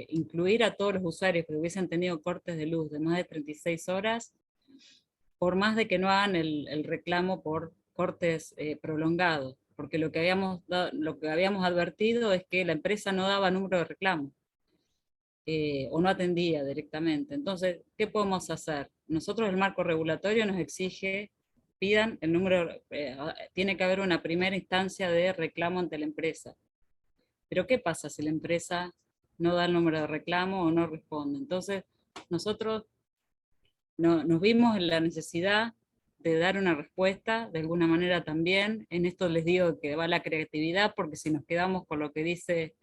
incluir a todos los usuarios que hubiesen tenido cortes de luz de más de 36 horas, por más de que no hagan el reclamo por cortes prolongados, porque lo que habíamos advertido es que la empresa no daba número de reclamo, o no atendía directamente. Entonces, ¿qué podemos hacer? Nosotros, el marco regulatorio nos exige, pidan el número, tiene que haber una primera instancia de reclamo ante la empresa. Pero ¿qué pasa si la empresa no da el número de reclamo o no responde? Entonces, nosotros nos vimos en la necesidad de dar una respuesta, de alguna manera también. En esto les digo que va la creatividad, porque si nos quedamos con lo que dice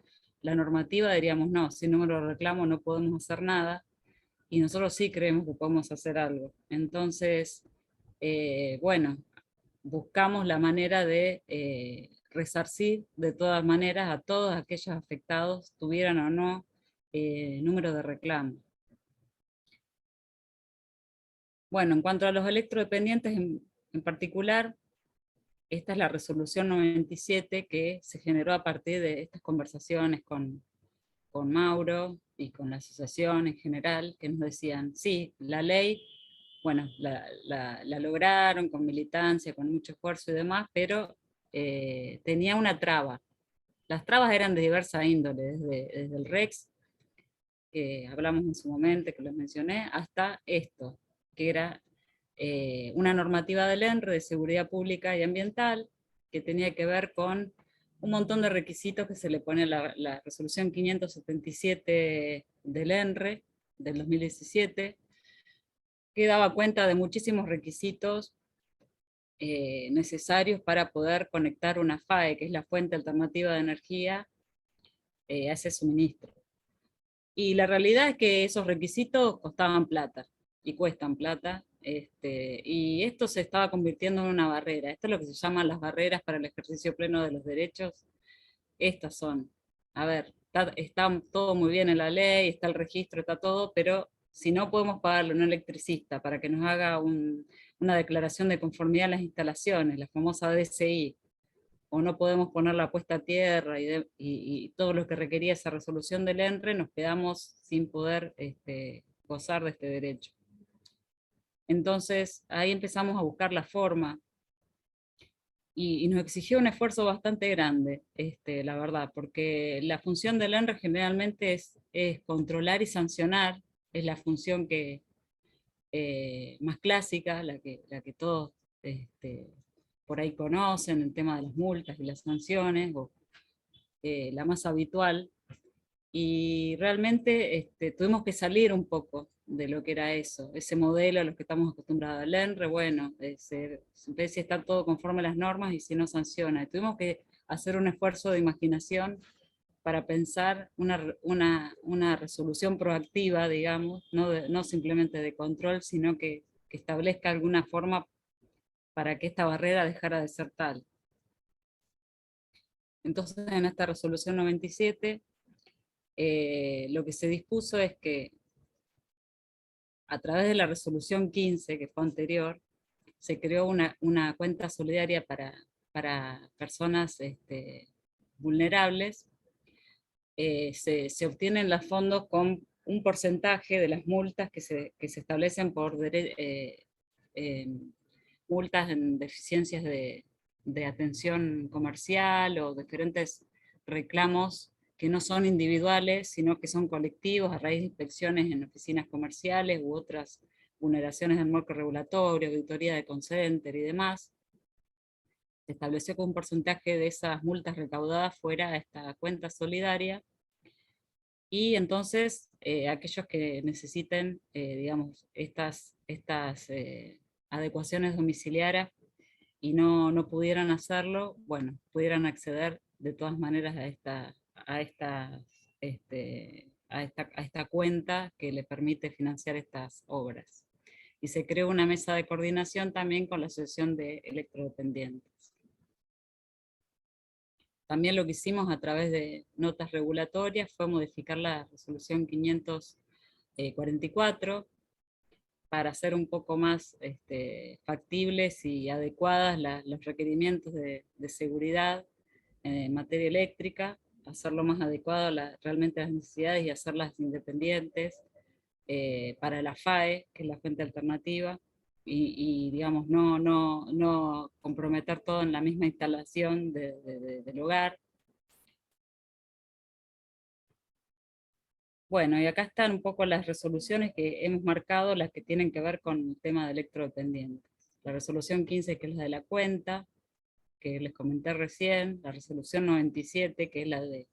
la normativa, diríamos no, sin número de reclamo no podemos hacer nada, y nosotros sí creemos que podemos hacer algo. Entonces, bueno, buscamos la manera de resarcir de todas maneras a todos aquellos afectados, tuvieran o no número de reclamo. Bueno, en cuanto a los electrodependientes en particular, esta es la resolución 97 que se generó a partir de estas conversaciones con Mauro y con la asociación en general, que nos decían, sí, la ley, bueno, la lograron con militancia, con mucho esfuerzo y demás, pero tenía una traba. Las trabas eran de diversa índole, desde el REX, que hablamos en su momento, que los mencioné, hasta esto, que era una normativa del ENRE de seguridad pública y ambiental, que tenía que ver con un montón de requisitos que se le pone a la resolución 577 del ENRE del 2017, que daba cuenta de muchísimos requisitos necesarios para poder conectar una FAE, que es la fuente alternativa de energía, a ese suministro. Y la realidad es que esos requisitos costaban plata, y cuestan plata, y esto se estaba convirtiendo en una barrera. Esto es lo que se llaman las barreras para el ejercicio pleno de los derechos. Estas son, a ver, está todo muy bien en la ley, está el registro, está todo, pero si no podemos pagarle a un electricista para que nos haga una declaración de conformidad a las instalaciones, la famosa DCI, o no podemos poner la puesta a tierra y todo lo que requería esa resolución del ENRE, nos quedamos sin poder gozar de este derecho. Entonces ahí empezamos a buscar la forma, y nos exigió un esfuerzo bastante grande, la verdad, porque la función del ENRE generalmente es controlar y sancionar, es la función que, más clásica, la que todos por ahí conocen, el tema de las multas y las sanciones, o la más habitual, y realmente tuvimos que salir un poco de lo que era eso, ese modelo a los que estamos acostumbrados. El ENRE, bueno, ve si está todo conforme a las normas y si no sanciona. Tuvimos que hacer un esfuerzo de imaginación para pensar una resolución proactiva, digamos, no simplemente de control, sino que establezca alguna forma para que esta barrera dejara de ser tal. Entonces, en esta resolución 97, lo que se dispuso es que, a través de la resolución 15, que fue anterior, se creó una cuenta solidaria para personas vulnerables. Se obtienen los fondos con un porcentaje de las multas que se establecen por multas en deficiencias de atención comercial o diferentes reclamos que no son individuales, sino que son colectivos a raíz de inspecciones en oficinas comerciales u otras vulneraciones del marco regulatorio, auditoría de Concenter y demás. Se estableció que un porcentaje de esas multas recaudadas fuera a esta cuenta solidaria, y entonces aquellos que necesiten, digamos, estas adecuaciones domiciliarias y no pudieran hacerlo, bueno, pudieran acceder de todas maneras a esta cuenta que le permite financiar estas obras. Y se creó una mesa de coordinación también con la Asociación de Electrodependientes. también lo que hicimos a través de notas regulatorias fue modificar la resolución 544 para hacer un poco más factibles y adecuadas los requerimientos de seguridad en materia eléctrica, hacerlo más adecuado realmente a las necesidades y hacerlas independientes para la FAE, que es la fuente alternativa, y digamos, no comprometer todo en la misma instalación del hogar. Bueno, y acá están un poco las resoluciones que hemos marcado, las que tienen que ver con el tema de electrodependientes. La resolución 15, que es la de la cuenta, que les comenté recién, la resolución 97, que es la de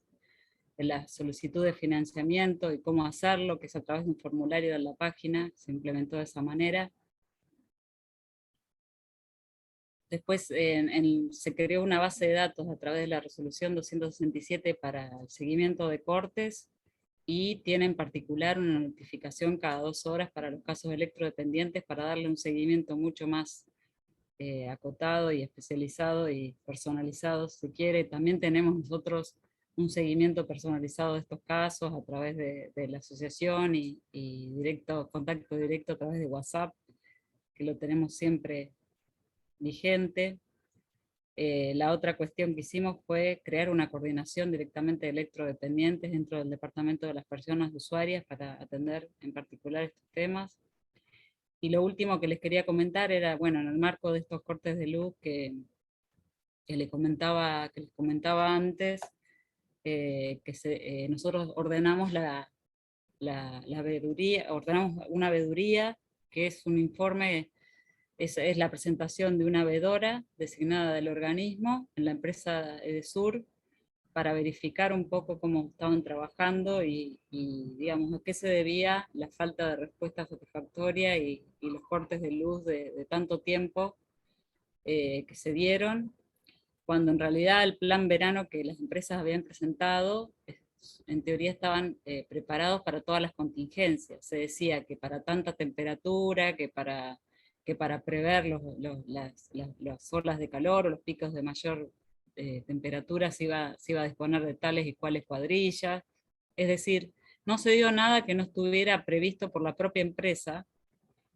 la solicitud de financiamiento y cómo hacerlo, que es a través de un formulario de la página, se implementó de esa manera. Después se creó una base de datos a través de la resolución 267 para el seguimiento de cortes, y tiene en particular una notificación cada 2 horas para los casos electrodependientes para darle un seguimiento mucho más acotado y especializado y personalizado, si quiere. También tenemos nosotros un seguimiento personalizado de estos casos a través de la asociación y contacto directo a través de WhatsApp, que lo tenemos siempre vigente. La otra cuestión que hicimos fue crear una coordinación directamente de electrodependientes dentro del departamento de las personas usuarias para atender en particular estos temas. Y lo último que les quería comentar era, bueno, en el marco de estos cortes de luz que les comentaba antes, nosotros ordenamos la veeduría, ordenamos una veeduría, que es un informe. Es la presentación de una veedora designada del organismo en la empresa Edesur para verificar un poco cómo estaban trabajando y digamos, a qué se debía la falta de respuesta satisfactoria y los cortes de luz de tanto tiempo que se dieron, cuando en realidad el plan verano que las empresas habían presentado, en teoría estaban preparados para todas las contingencias. Se decía que para tanta temperatura, que para prever las olas de calor o los picos de mayor temperatura se iba a disponer de tales y cuales cuadrillas. Es decir, no se dio nada que no estuviera previsto por la propia empresa,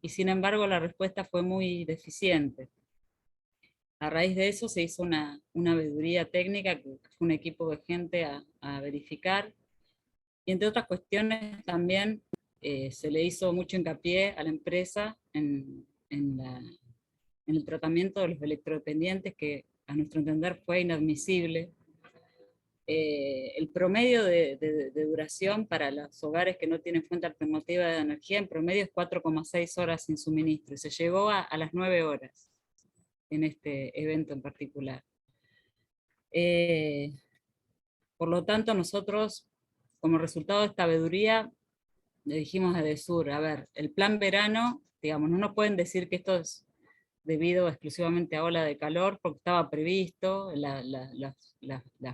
y sin embargo la respuesta fue muy deficiente. A raíz de eso se hizo una veeduría técnica, que fue un equipo de gente a verificar, y entre otras cuestiones también se le hizo mucho hincapié a la empresa en el tratamiento de los electrodependientes, que a nuestro entender fue inadmisible. El promedio de duración para los hogares que no tienen fuente alternativa de energía, en promedio es 4,6 horas sin suministro, y se llegó a las 9 horas en este evento en particular. Por lo tanto, nosotros, como resultado de esta veeduría, le dijimos a Edesur, a ver, el plan verano, digamos, no nos pueden decir que esto es debido exclusivamente a ola de calor, porque estaba previsto, las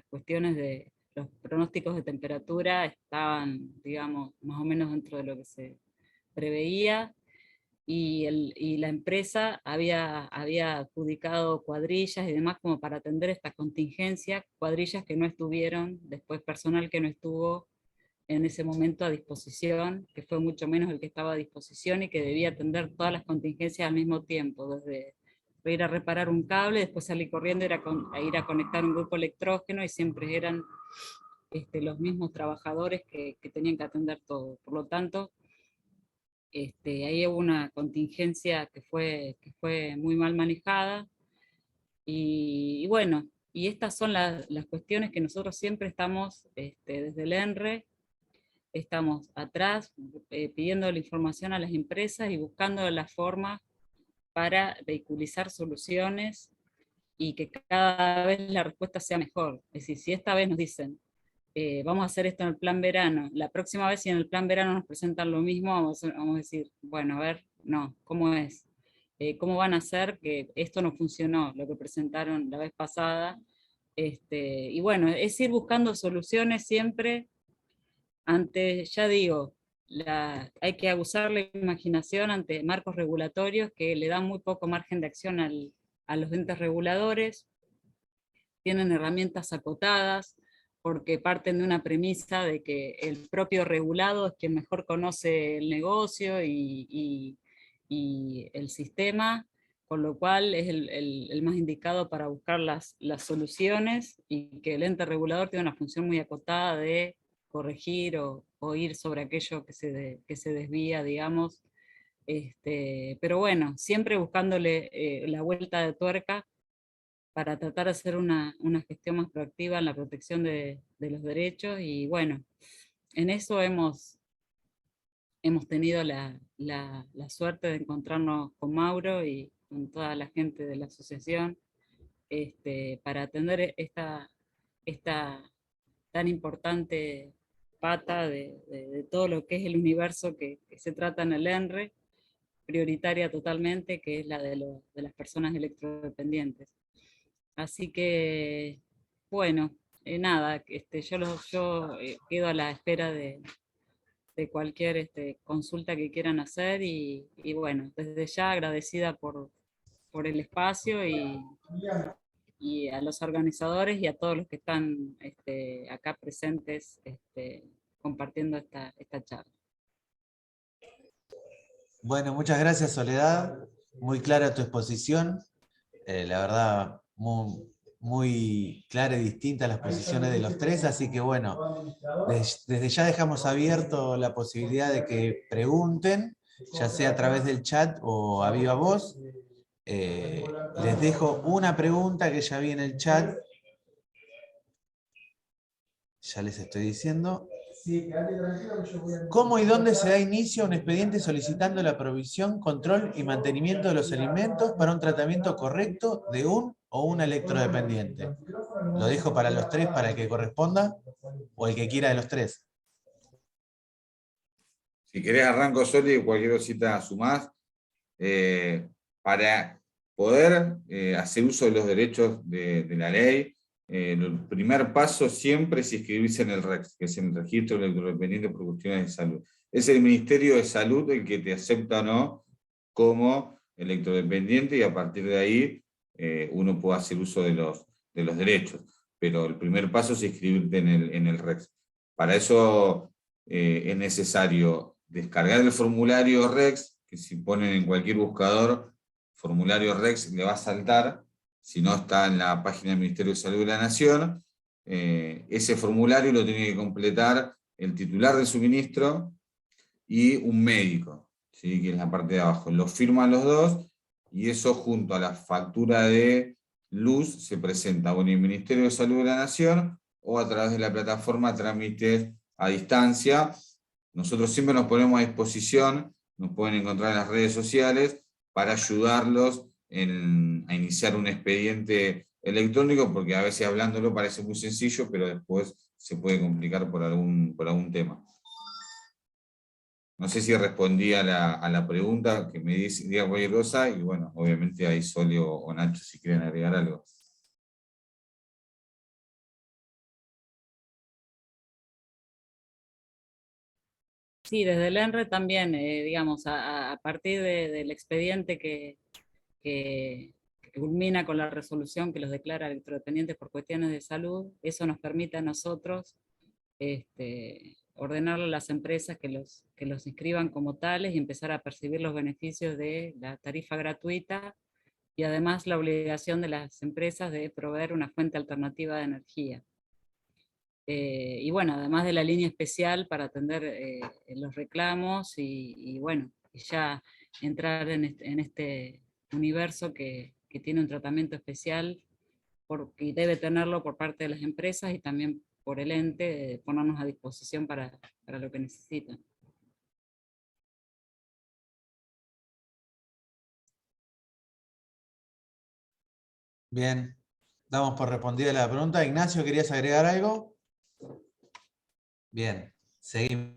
cuestiones de los pronósticos de temperatura estaban, digamos, más o menos dentro de lo que se preveía, y la empresa había adjudicado cuadrillas y demás como para atender esta contingencia, cuadrillas que no estuvieron, después personal que no estuvo en ese momento a disposición, que fue mucho menos el que estaba a disposición y que debía atender todas las contingencias al mismo tiempo, desde ir a reparar un cable, después salir corriendo a ir a conectar un grupo electrógeno, y siempre eran los mismos trabajadores que tenían que atender todo. Por lo tanto, ahí hubo una contingencia que fue muy mal manejada, y bueno, y estas son las cuestiones que nosotros siempre estamos, desde el ENRE, estamos atrás pidiendo la información a las empresas y buscando la forma para vehiculizar soluciones y que cada vez la respuesta sea mejor. Es decir, si esta vez nos dicen, vamos a hacer esto en el plan verano, la próxima vez si en el plan verano nos presentan lo mismo, vamos a decir, bueno, a ver, no, ¿cómo es? ¿Cómo van a hacer que esto no funcionó, lo que presentaron la vez pasada? Y bueno, es ir buscando soluciones siempre ante, ya digo, hay que abusar la imaginación ante marcos regulatorios que le dan muy poco margen de acción a los entes reguladores. tienen herramientas acotadas, porque parten de una premisa de que el propio regulado es quien mejor conoce el negocio y el sistema, con lo cual es el más indicado para buscar las soluciones, y que el ente regulador tiene una función muy acotada de corregir o ir sobre aquello que se desvía, digamos. Pero bueno, siempre buscándole la vuelta de tuerca para tratar de hacer una gestión más proactiva en la protección de los derechos, y bueno, en eso hemos tenido la suerte de encontrarnos con Mauro y con toda la gente de la asociación, para atender esta tan importante pata de todo lo que es el universo que se trata en el ENRE, prioritaria totalmente, que es la de las personas electrodependientes. Así que, bueno, nada, yo quedo a la espera de cualquier consulta que quieran hacer, y bueno, desde ya agradecida por el espacio, y a los organizadores y a todos los que están acá presentes, compartiendo esta charla. Bueno, muchas gracias, Soledad. Muy clara tu exposición. La verdad, muy clara y distinta las posiciones de los tres, así que bueno, desde ya dejamos abierto la posibilidad de que pregunten, ya sea a través del chat o a viva voz. Les dejo una pregunta que ya vi en el chat. Ya les estoy diciendo. ¿Cómo y dónde se da inicio a un expediente solicitando la provisión, control y mantenimiento de los alimentos para un tratamiento correcto de un o una electrodependiente? Lo dejo para los tres, para el que corresponda, o el que quiera de los tres. Si querés arranco solo y cualquier cosita sumás. Para poder hacer uso de los derechos de la ley, el primer paso siempre es inscribirse en el REX, que es el Registro Electrodependiente por Cuestiones de Salud. Es el Ministerio de Salud el que te acepta o no como electrodependiente, y a partir de ahí uno puede hacer uso de los derechos. Pero el primer paso es inscribirte en el REX. Para eso es necesario descargar el formulario REX, que si ponen en cualquier buscador formulario REX le va a saltar, si no está en la página del Ministerio de Salud de la Nación. Ese formulario lo tiene que completar el titular del suministro y un médico, ¿sí? Que es la parte de abajo. Lo firman los dos, y eso junto a la factura de luz se presenta o en el Ministerio de Salud de la Nación o a través de la plataforma Trámites a Distancia. Nosotros siempre nos ponemos a disposición, nos pueden encontrar en las redes sociales para ayudarlos a iniciar un expediente electrónico, porque a veces hablándolo parece muy sencillo, pero después se puede complicar por algún tema. No sé si respondí a la pregunta, que me diga cualquier cosa, y bueno, obviamente ahí Soli o Nacho si quieren agregar algo. Sí, desde el ENRE también, digamos, a partir del expediente que culmina con la resolución que los declara electrodependientes por cuestiones de salud, eso nos permite a nosotros ordenarle a las empresas que los inscriban como tales y empezar a percibir los beneficios de la tarifa gratuita, y además la obligación de las empresas de proveer una fuente alternativa de energía. Y bueno, además de la línea especial para atender los reclamos, y bueno, y ya entrar en este universo que tiene un tratamiento especial, y debe tenerlo por parte de las empresas y también por el ente, ponernos a disposición para lo que necesitan. Bien, damos por respondida la pregunta. Ignacio, ¿querías agregar algo? Bien, seguimos.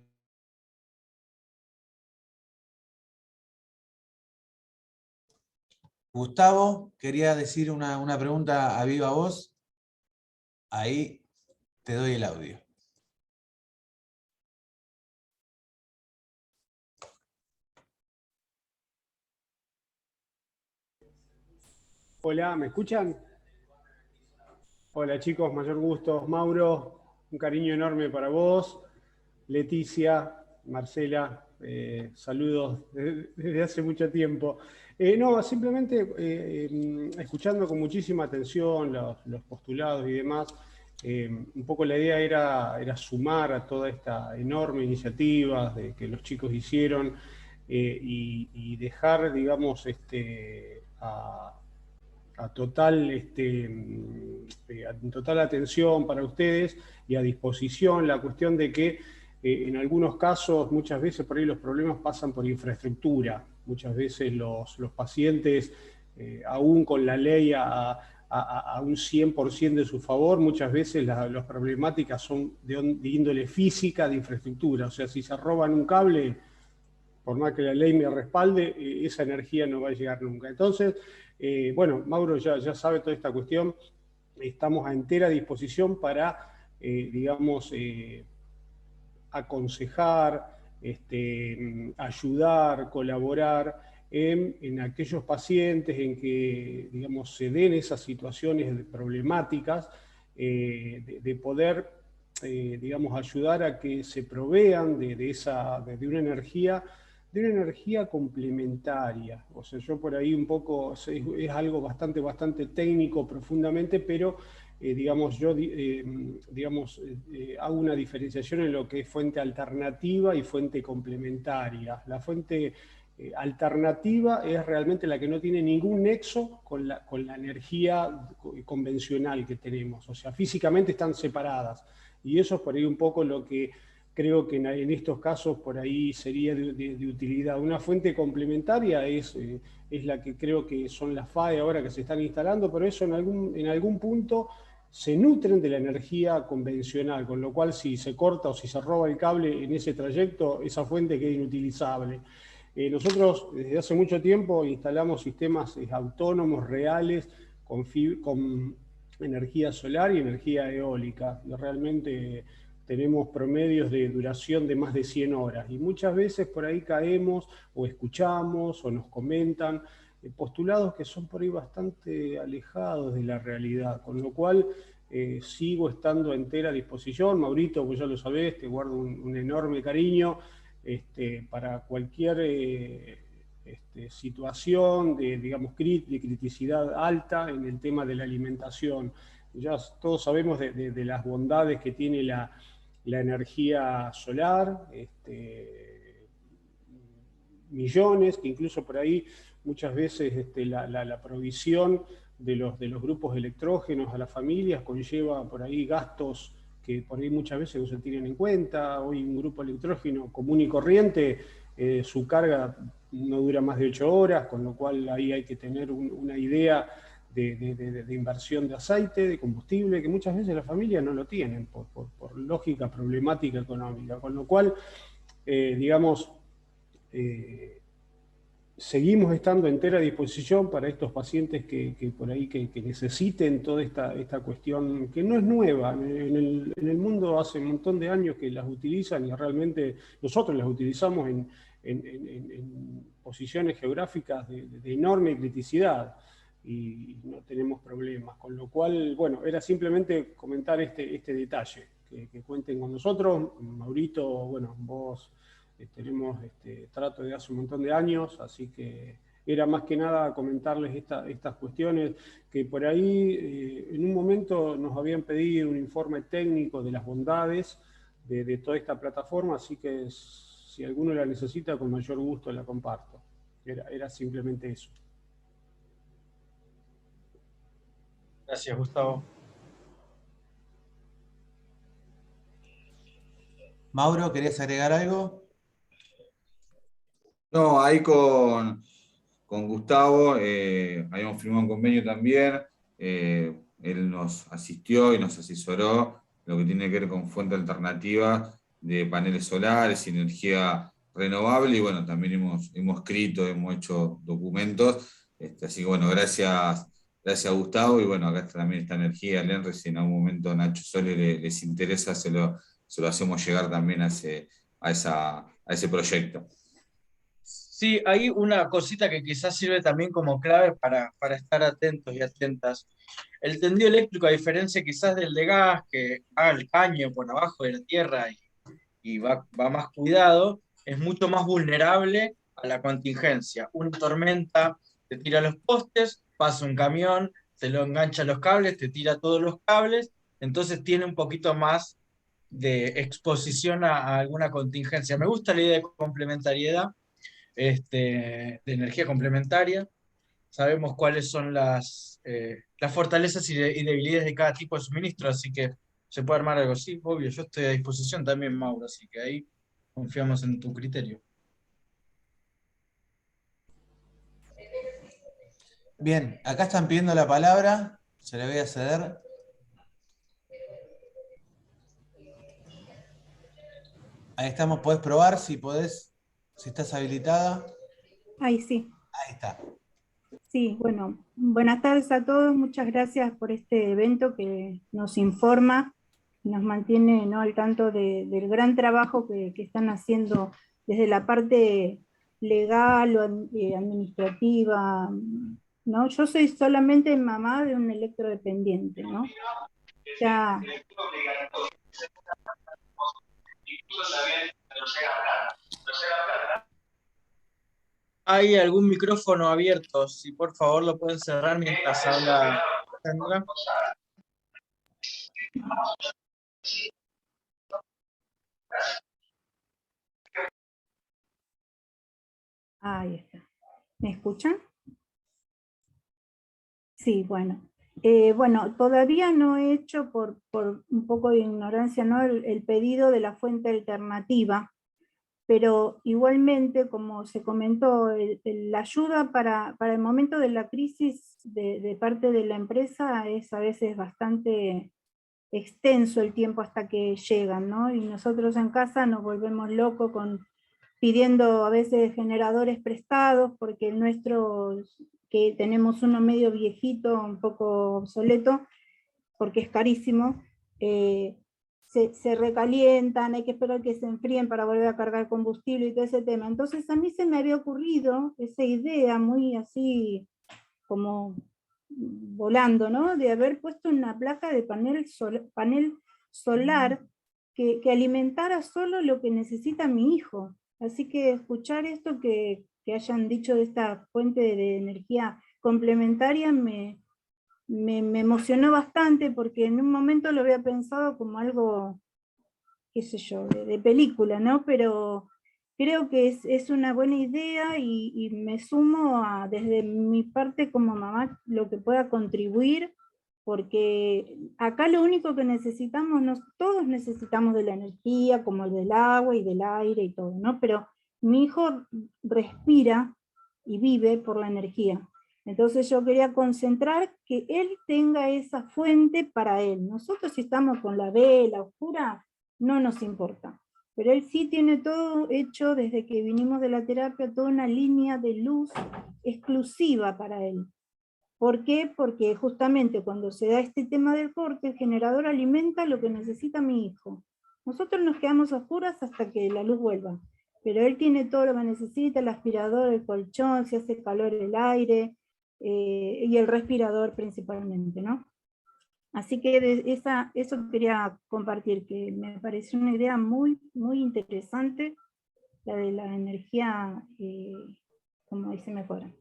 Gustavo, quería decir una pregunta a viva voz. Ahí te doy el audio. Hola, ¿me escuchan? Hola chicos, mayor gusto. Mauro, un cariño enorme para vos. Leticia, Marcela, saludos desde hace mucho tiempo. No, simplemente escuchando con muchísima atención los postulados y demás, un poco la idea era sumar a toda esta enorme iniciativa que los chicos hicieron y dejar, digamos, total atención para ustedes y a disposición la cuestión de que en algunos casos, muchas veces por ahí los problemas pasan por infraestructura. Muchas veces los pacientes, aún con la ley a un 100% de su favor, muchas veces las problemáticas son de índole física, de infraestructura. O sea, si se roban un cable, por más que la ley me respalde, esa energía no va a llegar nunca. Entonces, bueno, Mauro ya sabe toda esta cuestión. Estamos a entera disposición para, digamos, aconsejar, ayudar, colaborar en aquellos pacientes en que, digamos, se den esas situaciones problemáticas, de poder, digamos, ayudar a que se provean de una energía complementaria. O sea, yo por ahí un poco, es algo bastante técnico profundamente, pero digamos, yo hago una diferenciación en lo que es fuente alternativa y fuente complementaria. La fuente alternativa es realmente la que no tiene ningún nexo con la energía convencional que tenemos. O sea, físicamente están separadas. Y eso es por ahí un poco lo que creo que en estos casos por ahí sería de utilidad. Una fuente complementaria es la que creo que son las FAE ahora que se están instalando, pero eso en algún punto se nutren de la energía convencional, con lo cual si se corta o si se roba el cable en ese trayecto, esa fuente queda inutilizable. Nosotros desde hace mucho tiempo instalamos sistemas autónomos reales con energía solar y energía eólica. Y realmente tenemos promedios de duración de más de 100 horas. Y muchas veces por ahí caemos o escuchamos o nos comentan postulados que son por ahí bastante alejados de la realidad, con lo cual sigo estando a entera disposición. Maurito, pues ya lo sabés, te guardo un enorme cariño para cualquier situación digamos, de criticidad alta en el tema de la alimentación. Ya todos sabemos de las bondades que tiene la energía solar, millones, que incluso por ahí muchas veces la provisión de los grupos electrógenos a las familias conlleva por ahí gastos que por ahí muchas veces no se tienen en cuenta. Hoy un grupo electrógeno común y corriente, su carga no dura más de 8 horas, con lo cual ahí hay que tener una idea de inversión de aceite, de combustible, que muchas veces las familias no lo tienen por lógica problemática económica, con lo cual, digamos, seguimos estando a entera disposición para estos pacientes que por ahí que necesiten toda esta cuestión, que no es nueva. En el mundo hace un montón de años que las utilizan y realmente nosotros las utilizamos en posiciones geográficas de enorme criticidad y no tenemos problemas. Con lo cual, bueno, era simplemente comentar este detalle, que cuenten con nosotros. Maurito, bueno, vos... tenemos trato de hace un montón de años, así que era más que nada comentarles estas cuestiones que por ahí en un momento nos habían pedido un informe técnico de las bondades de toda esta plataforma, así que si alguno la necesita, con mayor gusto la comparto. Era simplemente eso. Gracias, Gustavo. Mauro, ¿querías agregar algo? No, ahí con Gustavo habíamos firmado un convenio también. Él nos asistió y nos asesoró lo que tiene que ver con fuente alternativa de paneles solares y energía renovable. Y bueno, también hemos escrito, hemos hecho documentos. Así que bueno, gracias Gustavo. Y bueno, acá está también esta energía, el ENRE, si en algún momento Nacho Sole les interesa, se lo hacemos llegar también a ese proyecto. Sí, hay una cosita que quizás sirve también como clave para estar atentos y atentas. El tendido eléctrico, a diferencia quizás del de gas, que haga el caño por abajo de la tierra y va más cuidado, es mucho más vulnerable a la contingencia. Una tormenta te tira los postes, pasa un camión, te lo engancha a los cables, te tira todos los cables, entonces tiene un poquito más de exposición a alguna contingencia. Me gusta la idea de complementariedad, de energía complementaria. Sabemos cuáles son las fortalezas y debilidades de cada tipo de suministro, así que se puede armar algo así, obvio. Yo estoy a disposición también, Mauro, así que ahí confiamos en tu criterio. Bien, acá están pidiendo la palabra, se la voy a ceder. Ahí estamos, podés probar si podés, si estás habilitada. Ay, sí, Ahí está. sí, bueno, buenas tardes a todos, muchas gracias por este evento que nos informa, nos mantiene, ¿no?, al tanto del gran trabajo que están haciendo desde la parte legal o administrativa, ¿no? Yo soy solamente mamá de un electrodependiente, ¿no? Ya, ¿Hay algún micrófono abierto? Si por favor lo pueden cerrar mientras habla Sandra. ahí está. ¿Me escuchan? Sí, bueno. Bueno, todavía no he hecho por un poco de ignorancia, ¿no?, el pedido de la fuente alternativa, pero igualmente, como se comentó, la ayuda para el momento de la crisis de parte de la empresa es a veces bastante extenso el tiempo hasta que llegan, ¿no? Y nosotros en casa nos volvemos locos pidiendo a veces generadores prestados, porque el nuestro, que tenemos uno medio viejito, un poco obsoleto, porque es carísimo, se recalientan, hay que esperar que se enfríen para volver a cargar combustible y todo ese tema. Entonces a mí se me había ocurrido esa idea muy así como volando, ¿no?, de haber puesto una placa de panel solar que alimentara solo lo que necesita mi hijo. Así que escuchar esto que hayan dicho de esta fuente de energía complementaria me emocionó bastante, porque en un momento lo había pensado como algo, qué sé yo, de película, ¿no? Pero creo que es una buena idea y me sumo desde mi parte como mamá lo que pueda contribuir, porque acá lo único que necesitamos, todos necesitamos de la energía, como el del agua y del aire y todo, ¿no? Pero mi hijo respira y vive por la energía. Entonces yo quería concentrar que él tenga esa fuente para él. Nosotros, si estamos con la vela oscura, no nos importa. Pero él sí tiene todo hecho, desde que vinimos de la terapia, toda una línea de luz exclusiva para él. ¿Por qué? Porque justamente cuando se da este tema del corte, el generador alimenta lo que necesita mi hijo. Nosotros nos quedamos a oscuras hasta que la luz vuelva, pero él tiene todo lo que necesita, el aspirador, el colchón, si hace calor el aire, y el respirador principalmente, ¿no? Así que eso quería compartir, que me pareció una idea muy, muy interesante, la de la energía, como dice me fuera.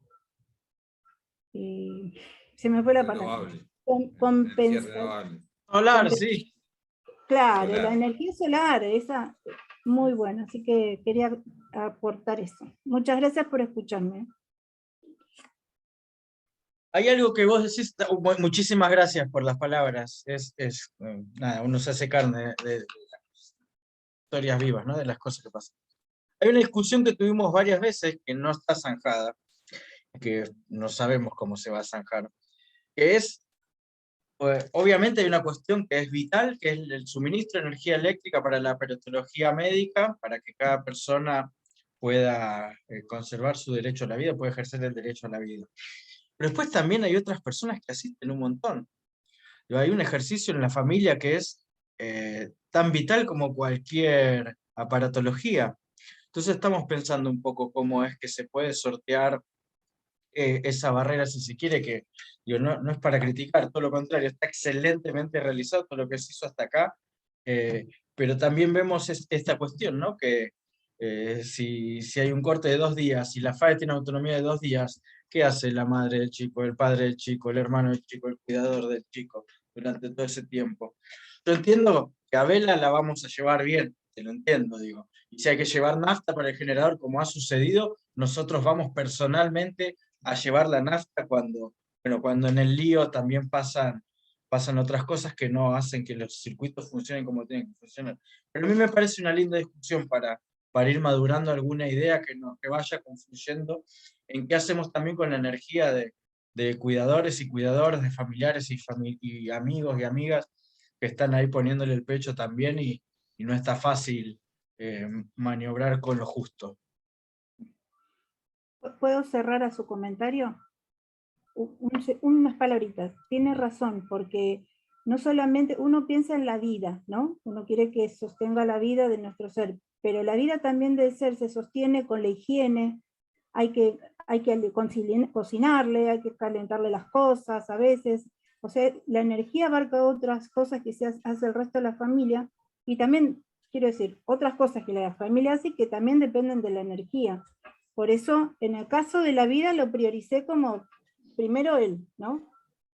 Se me fue la palabra. Renovable. Energía renovable. Solar, sí. Claro, Solar. la energía solar, esa muy buena, así que quería aportar eso. Muchas gracias por escucharme. Hay algo que vos decís, muchísimas gracias por las palabras. Nada, uno se hace carne de las historias vivas, ¿no?, de las cosas que pasan. Hay una discusión que tuvimos varias veces que no está zanjada, que no sabemos cómo se va a zanjar, que es, obviamente hay una cuestión que es vital, que es el suministro de energía eléctrica para la peritología médica, para que cada persona pueda conservar su derecho a la vida, pueda ejercer el derecho a la vida. Pero después también hay otras personas que asisten un montón. Hay un ejercicio en la familia que es tan vital como cualquier aparatología. Entonces estamos pensando un poco cómo es que se puede sortear esa barrera, si se quiere, que digo, no es para criticar, todo lo contrario, está excelentemente realizado todo lo que se hizo hasta acá, pero también vemos esta cuestión, ¿no? Que si hay un corte de 2 días y la FAE tiene autonomía de 2 días, ¿qué hace la madre del chico, el padre del chico, el hermano del chico, el cuidador del chico durante todo ese tiempo? Yo entiendo que a Vela la vamos a llevar bien, te lo entiendo, digo. Y si hay que llevar nafta para el generador, como ha sucedido, nosotros vamos personalmente a llevar la nafta cuando en el lío también pasan otras cosas que no hacen que los circuitos funcionen como tienen que funcionar. Pero a mí me parece una linda discusión para ir madurando alguna idea que vaya confluyendo en qué hacemos también con la energía de cuidadores y cuidadoras, de familiares y amigos y amigas que están ahí poniéndole el pecho también y no está fácil maniobrar con lo justo. ¿Puedo cerrar a su comentario? Unas palabritas. Tiene razón, porque no solamente uno piensa en la vida, ¿no? Uno quiere que sostenga la vida de nuestro ser, pero la vida también del ser se sostiene con la higiene, hay que cocinarle, hay que calentarle las cosas a veces, o sea, la energía abarca otras cosas que se hace el resto de la familia, y también, quiero decir, otras cosas que la familia hace que también dependen de la energía. Por eso, en el caso de la vida lo prioricé como primero él, ¿no?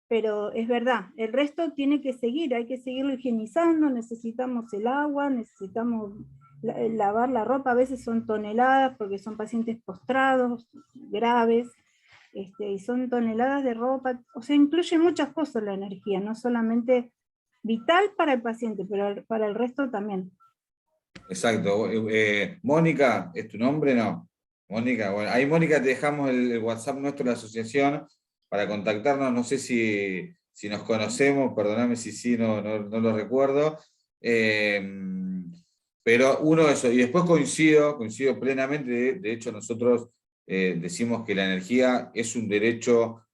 Pero es verdad, el resto tiene que seguir, hay que seguirlo higienizando, necesitamos el agua, necesitamos lavar la ropa, a veces son toneladas porque son pacientes postrados, graves, y son toneladas de ropa, o sea, incluye muchas cosas la energía, no solamente vital para el paciente, pero para el resto también. Exacto. Mónica, ¿es tu nombre? No. Mónica, bueno, ahí Mónica te dejamos el WhatsApp nuestro de la asociación para contactarnos, no sé si nos conocemos, perdóname si sí, no lo recuerdo. Pero uno de esos, y después coincido plenamente, de hecho nosotros decimos que la energía es un derecho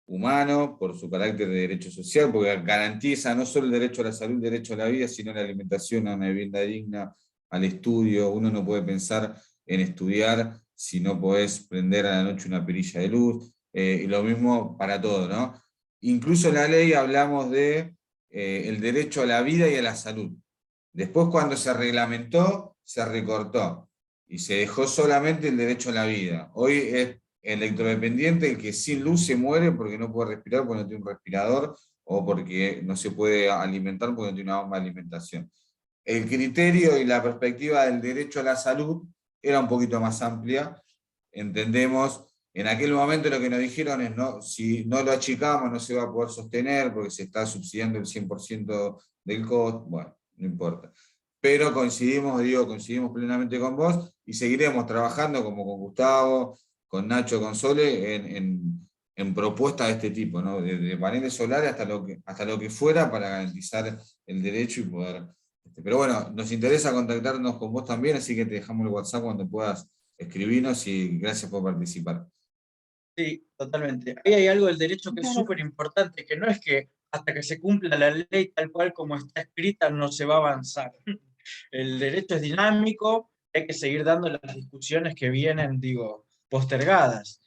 humano por su carácter de derecho social, porque garantiza no solo el derecho a la salud, el derecho a la vida, sino a la alimentación, a una vivienda digna, al estudio. Uno no puede pensar en estudiar si no podés prender a la noche una perilla de luz, y lo mismo para todo, ¿no? Incluso en la ley hablamos de el derecho a la vida y a la salud. Después, cuando se reglamentó, se recortó y se dejó solamente el derecho a la vida. Hoy es electrodependiente el que sin luz se muere porque no puede respirar, porque no tiene un respirador, o porque no se puede alimentar porque no tiene una bomba de alimentación. El criterio y la perspectiva del derecho a la salud era un poquito más amplia. Entendemos, en aquel momento lo que nos dijeron es, no, si no lo achicamos no se va a poder sostener porque se está subsidiando el 100% del costo. Bueno, no importa. Pero coincidimos plenamente con vos y seguiremos trabajando como con Gustavo, con Nacho, con Sole, en propuestas de este tipo, ¿no? De paneles solares hasta lo que fuera para garantizar el derecho y poder. Pero bueno, nos interesa contactarnos con vos también, así que te dejamos el WhatsApp cuando puedas escribirnos y gracias por participar. Sí, totalmente. Ahí hay algo del derecho que es Muchas súper importante, que no es que hasta que se cumpla la ley tal cual como está escrita no se va a avanzar. El derecho es dinámico, hay que seguir dando las discusiones que vienen, digo, postergadas.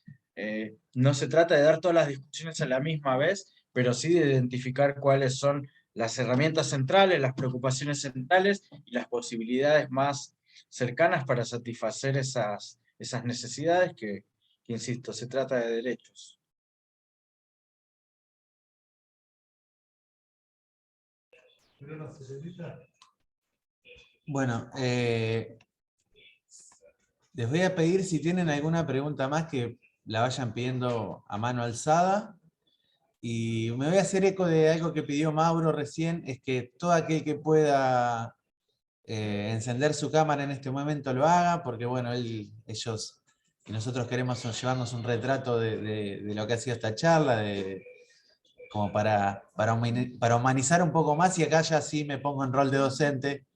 No se trata de dar todas las discusiones a la misma vez, pero sí de identificar cuáles son las herramientas centrales, las preocupaciones centrales y las posibilidades más cercanas para satisfacer esas necesidades que, insisto, se trata de derechos. Bueno, les voy a pedir si tienen alguna pregunta más que la vayan pidiendo a mano alzada. Y me voy a hacer eco de algo que pidió Mauro recién, es que todo aquel que pueda encender su cámara en este momento lo haga, porque bueno, ellos y nosotros queremos llevarnos un retrato de lo que ha sido esta charla, como para humanizar un poco más, y acá ya sí me pongo en rol de docente,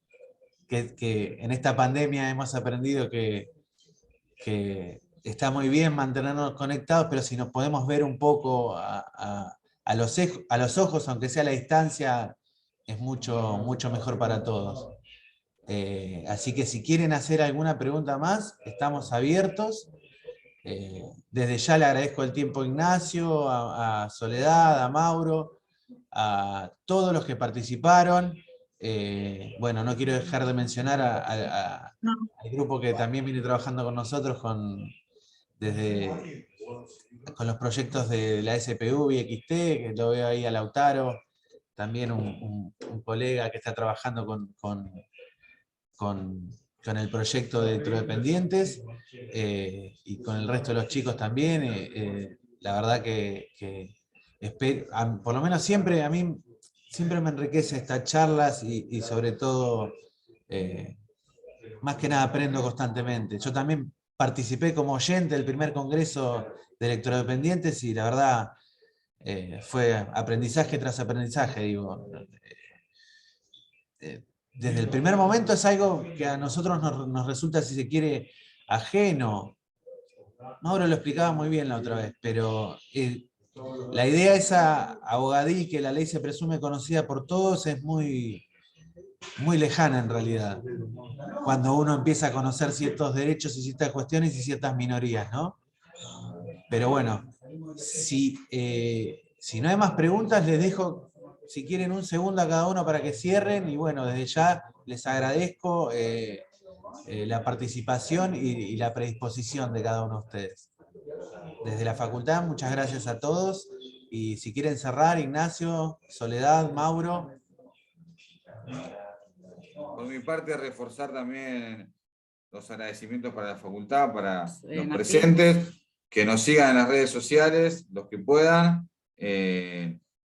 que en esta pandemia hemos aprendido que está muy bien mantenernos conectados, pero si nos podemos ver un poco a los ojos, aunque sea a la distancia, es mucho mejor para todos. Así que si quieren hacer alguna pregunta más, estamos abiertos. Desde ya le agradezco el tiempo a Ignacio, a Soledad, a Mauro, a todos los que participaron. Bueno, no quiero dejar de mencionar al grupo que también viene trabajando con nosotros con los proyectos de la SPU y XT, que lo veo ahí a Lautaro, también un colega que está trabajando con el proyecto de electrodependientes, y con el resto de los chicos también. La verdad que por lo menos siempre, a mí siempre me enriquece estas charlas y sobre todo, más que nada aprendo constantemente. Yo también participé como oyente del primer congreso de electrodependientes y la verdad fue aprendizaje tras aprendizaje, digo. Desde el primer momento es algo que a nosotros nos resulta, si se quiere, ajeno. Mauro lo explicaba muy bien la otra vez, pero la idea esa abogadí, que la ley se presume conocida por todos, es muy, muy lejana en realidad, cuando uno empieza a conocer ciertos derechos y ciertas cuestiones y ciertas minorías, ¿no? Pero bueno, si no hay más preguntas, les dejo, si quieren, un segundo a cada uno para que cierren, y bueno, desde ya les agradezco la participación y la predisposición de cada uno de ustedes. Desde la facultad, muchas gracias a todos, y si quieren cerrar, Ignacio, Soledad, Mauro. Por mi parte, reforzar también los agradecimientos para la facultad, para los Martín. presentes, que nos sigan en las redes sociales, los que puedan.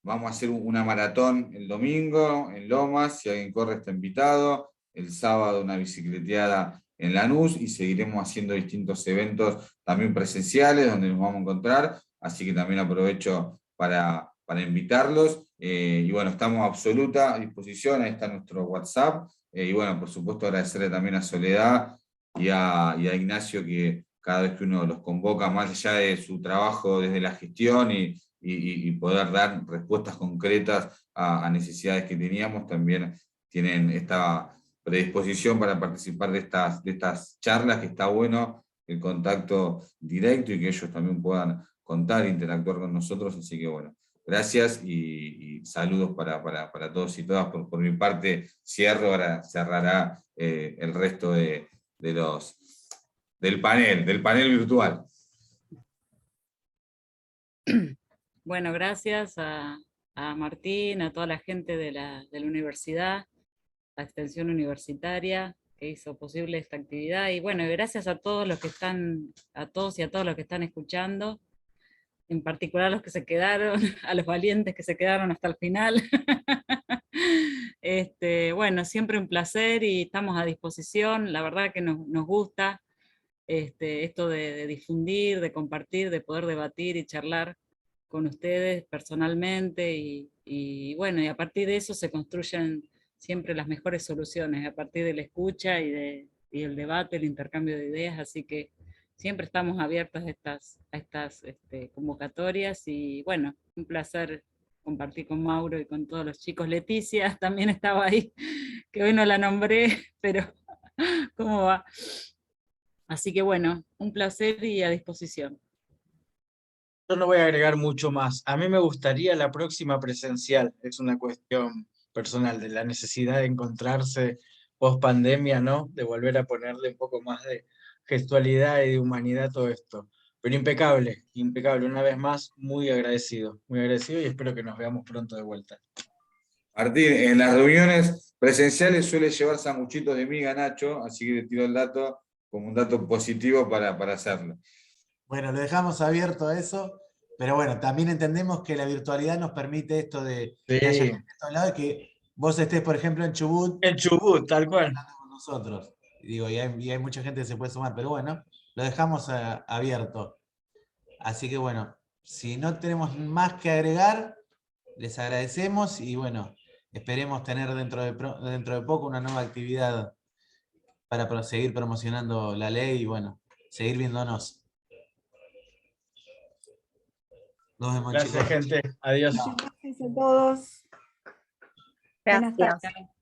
Vamos a hacer una maratón el domingo en Lomas, si alguien corre está invitado. El sábado una bicicleteada en Lanús, y seguiremos haciendo distintos eventos también presenciales donde nos vamos a encontrar, así que también aprovecho para invitarlos. Y bueno, estamos a absoluta disposición, ahí está nuestro WhatsApp. Y bueno, por supuesto agradecerle también a Soledad y a Ignacio, que cada vez que uno los convoca, más allá de su trabajo desde la gestión y poder dar respuestas concretas a necesidades que teníamos, también tienen esta predisposición para participar de estas charlas, que está bueno el contacto directo y que ellos también puedan contar e interactuar con nosotros. Así que bueno, gracias y saludos para todos y todas. Por mi parte cierro, ahora cerrará el resto del panel virtual. Bueno, gracias a Martín, a toda la gente de la universidad, la extensión universitaria, que hizo posible esta actividad, y bueno, gracias a todos los que están, a todos y a todos los que están escuchando, en particular a los que se quedaron, a los valientes que se quedaron hasta el final. Bueno, siempre un placer y estamos a disposición. La verdad que nos gusta esto de difundir, de compartir, de poder debatir y charlar con ustedes personalmente, y bueno, y a partir de eso se construyen siempre las mejores soluciones, a partir de la escucha y el debate, el intercambio de ideas, así que siempre estamos abiertos a estas convocatorias, y bueno, un placer compartir con Mauro y con todos los chicos. Leticia también estaba ahí, que hoy no la nombré, pero ¿cómo va? Así que bueno, un placer y a disposición. Yo no voy a agregar mucho más. A mí me gustaría la próxima presencial. Es una cuestión personal de la necesidad de encontrarse post pandemia, ¿no? De volver a ponerle un poco más de gestualidad y de humanidad a todo esto. Pero impecable, impecable. Una vez más, muy agradecido y espero que nos veamos pronto de vuelta. Martín, en las reuniones presenciales suele llevar sanguchitos de miga, Nacho, así que te tiro el dato como un dato positivo para hacerlo. Bueno, lo dejamos abierto a eso, pero bueno, también entendemos que la virtualidad nos permite esto de que haya gente a todos lados, que vos estés, por ejemplo, en Chubut. En Chubut, tal cual. Con nosotros. Y hay mucha gente que se puede sumar, pero bueno, lo dejamos abierto. Así que bueno, si no tenemos más que agregar, les agradecemos y bueno, esperemos tener dentro de poco una nueva actividad para seguir promocionando la ley y bueno, seguir viéndonos. Nos vemos, Gracias, chicos. gente. Adiós. Gracias a todos. Buenas tardes. Gracias.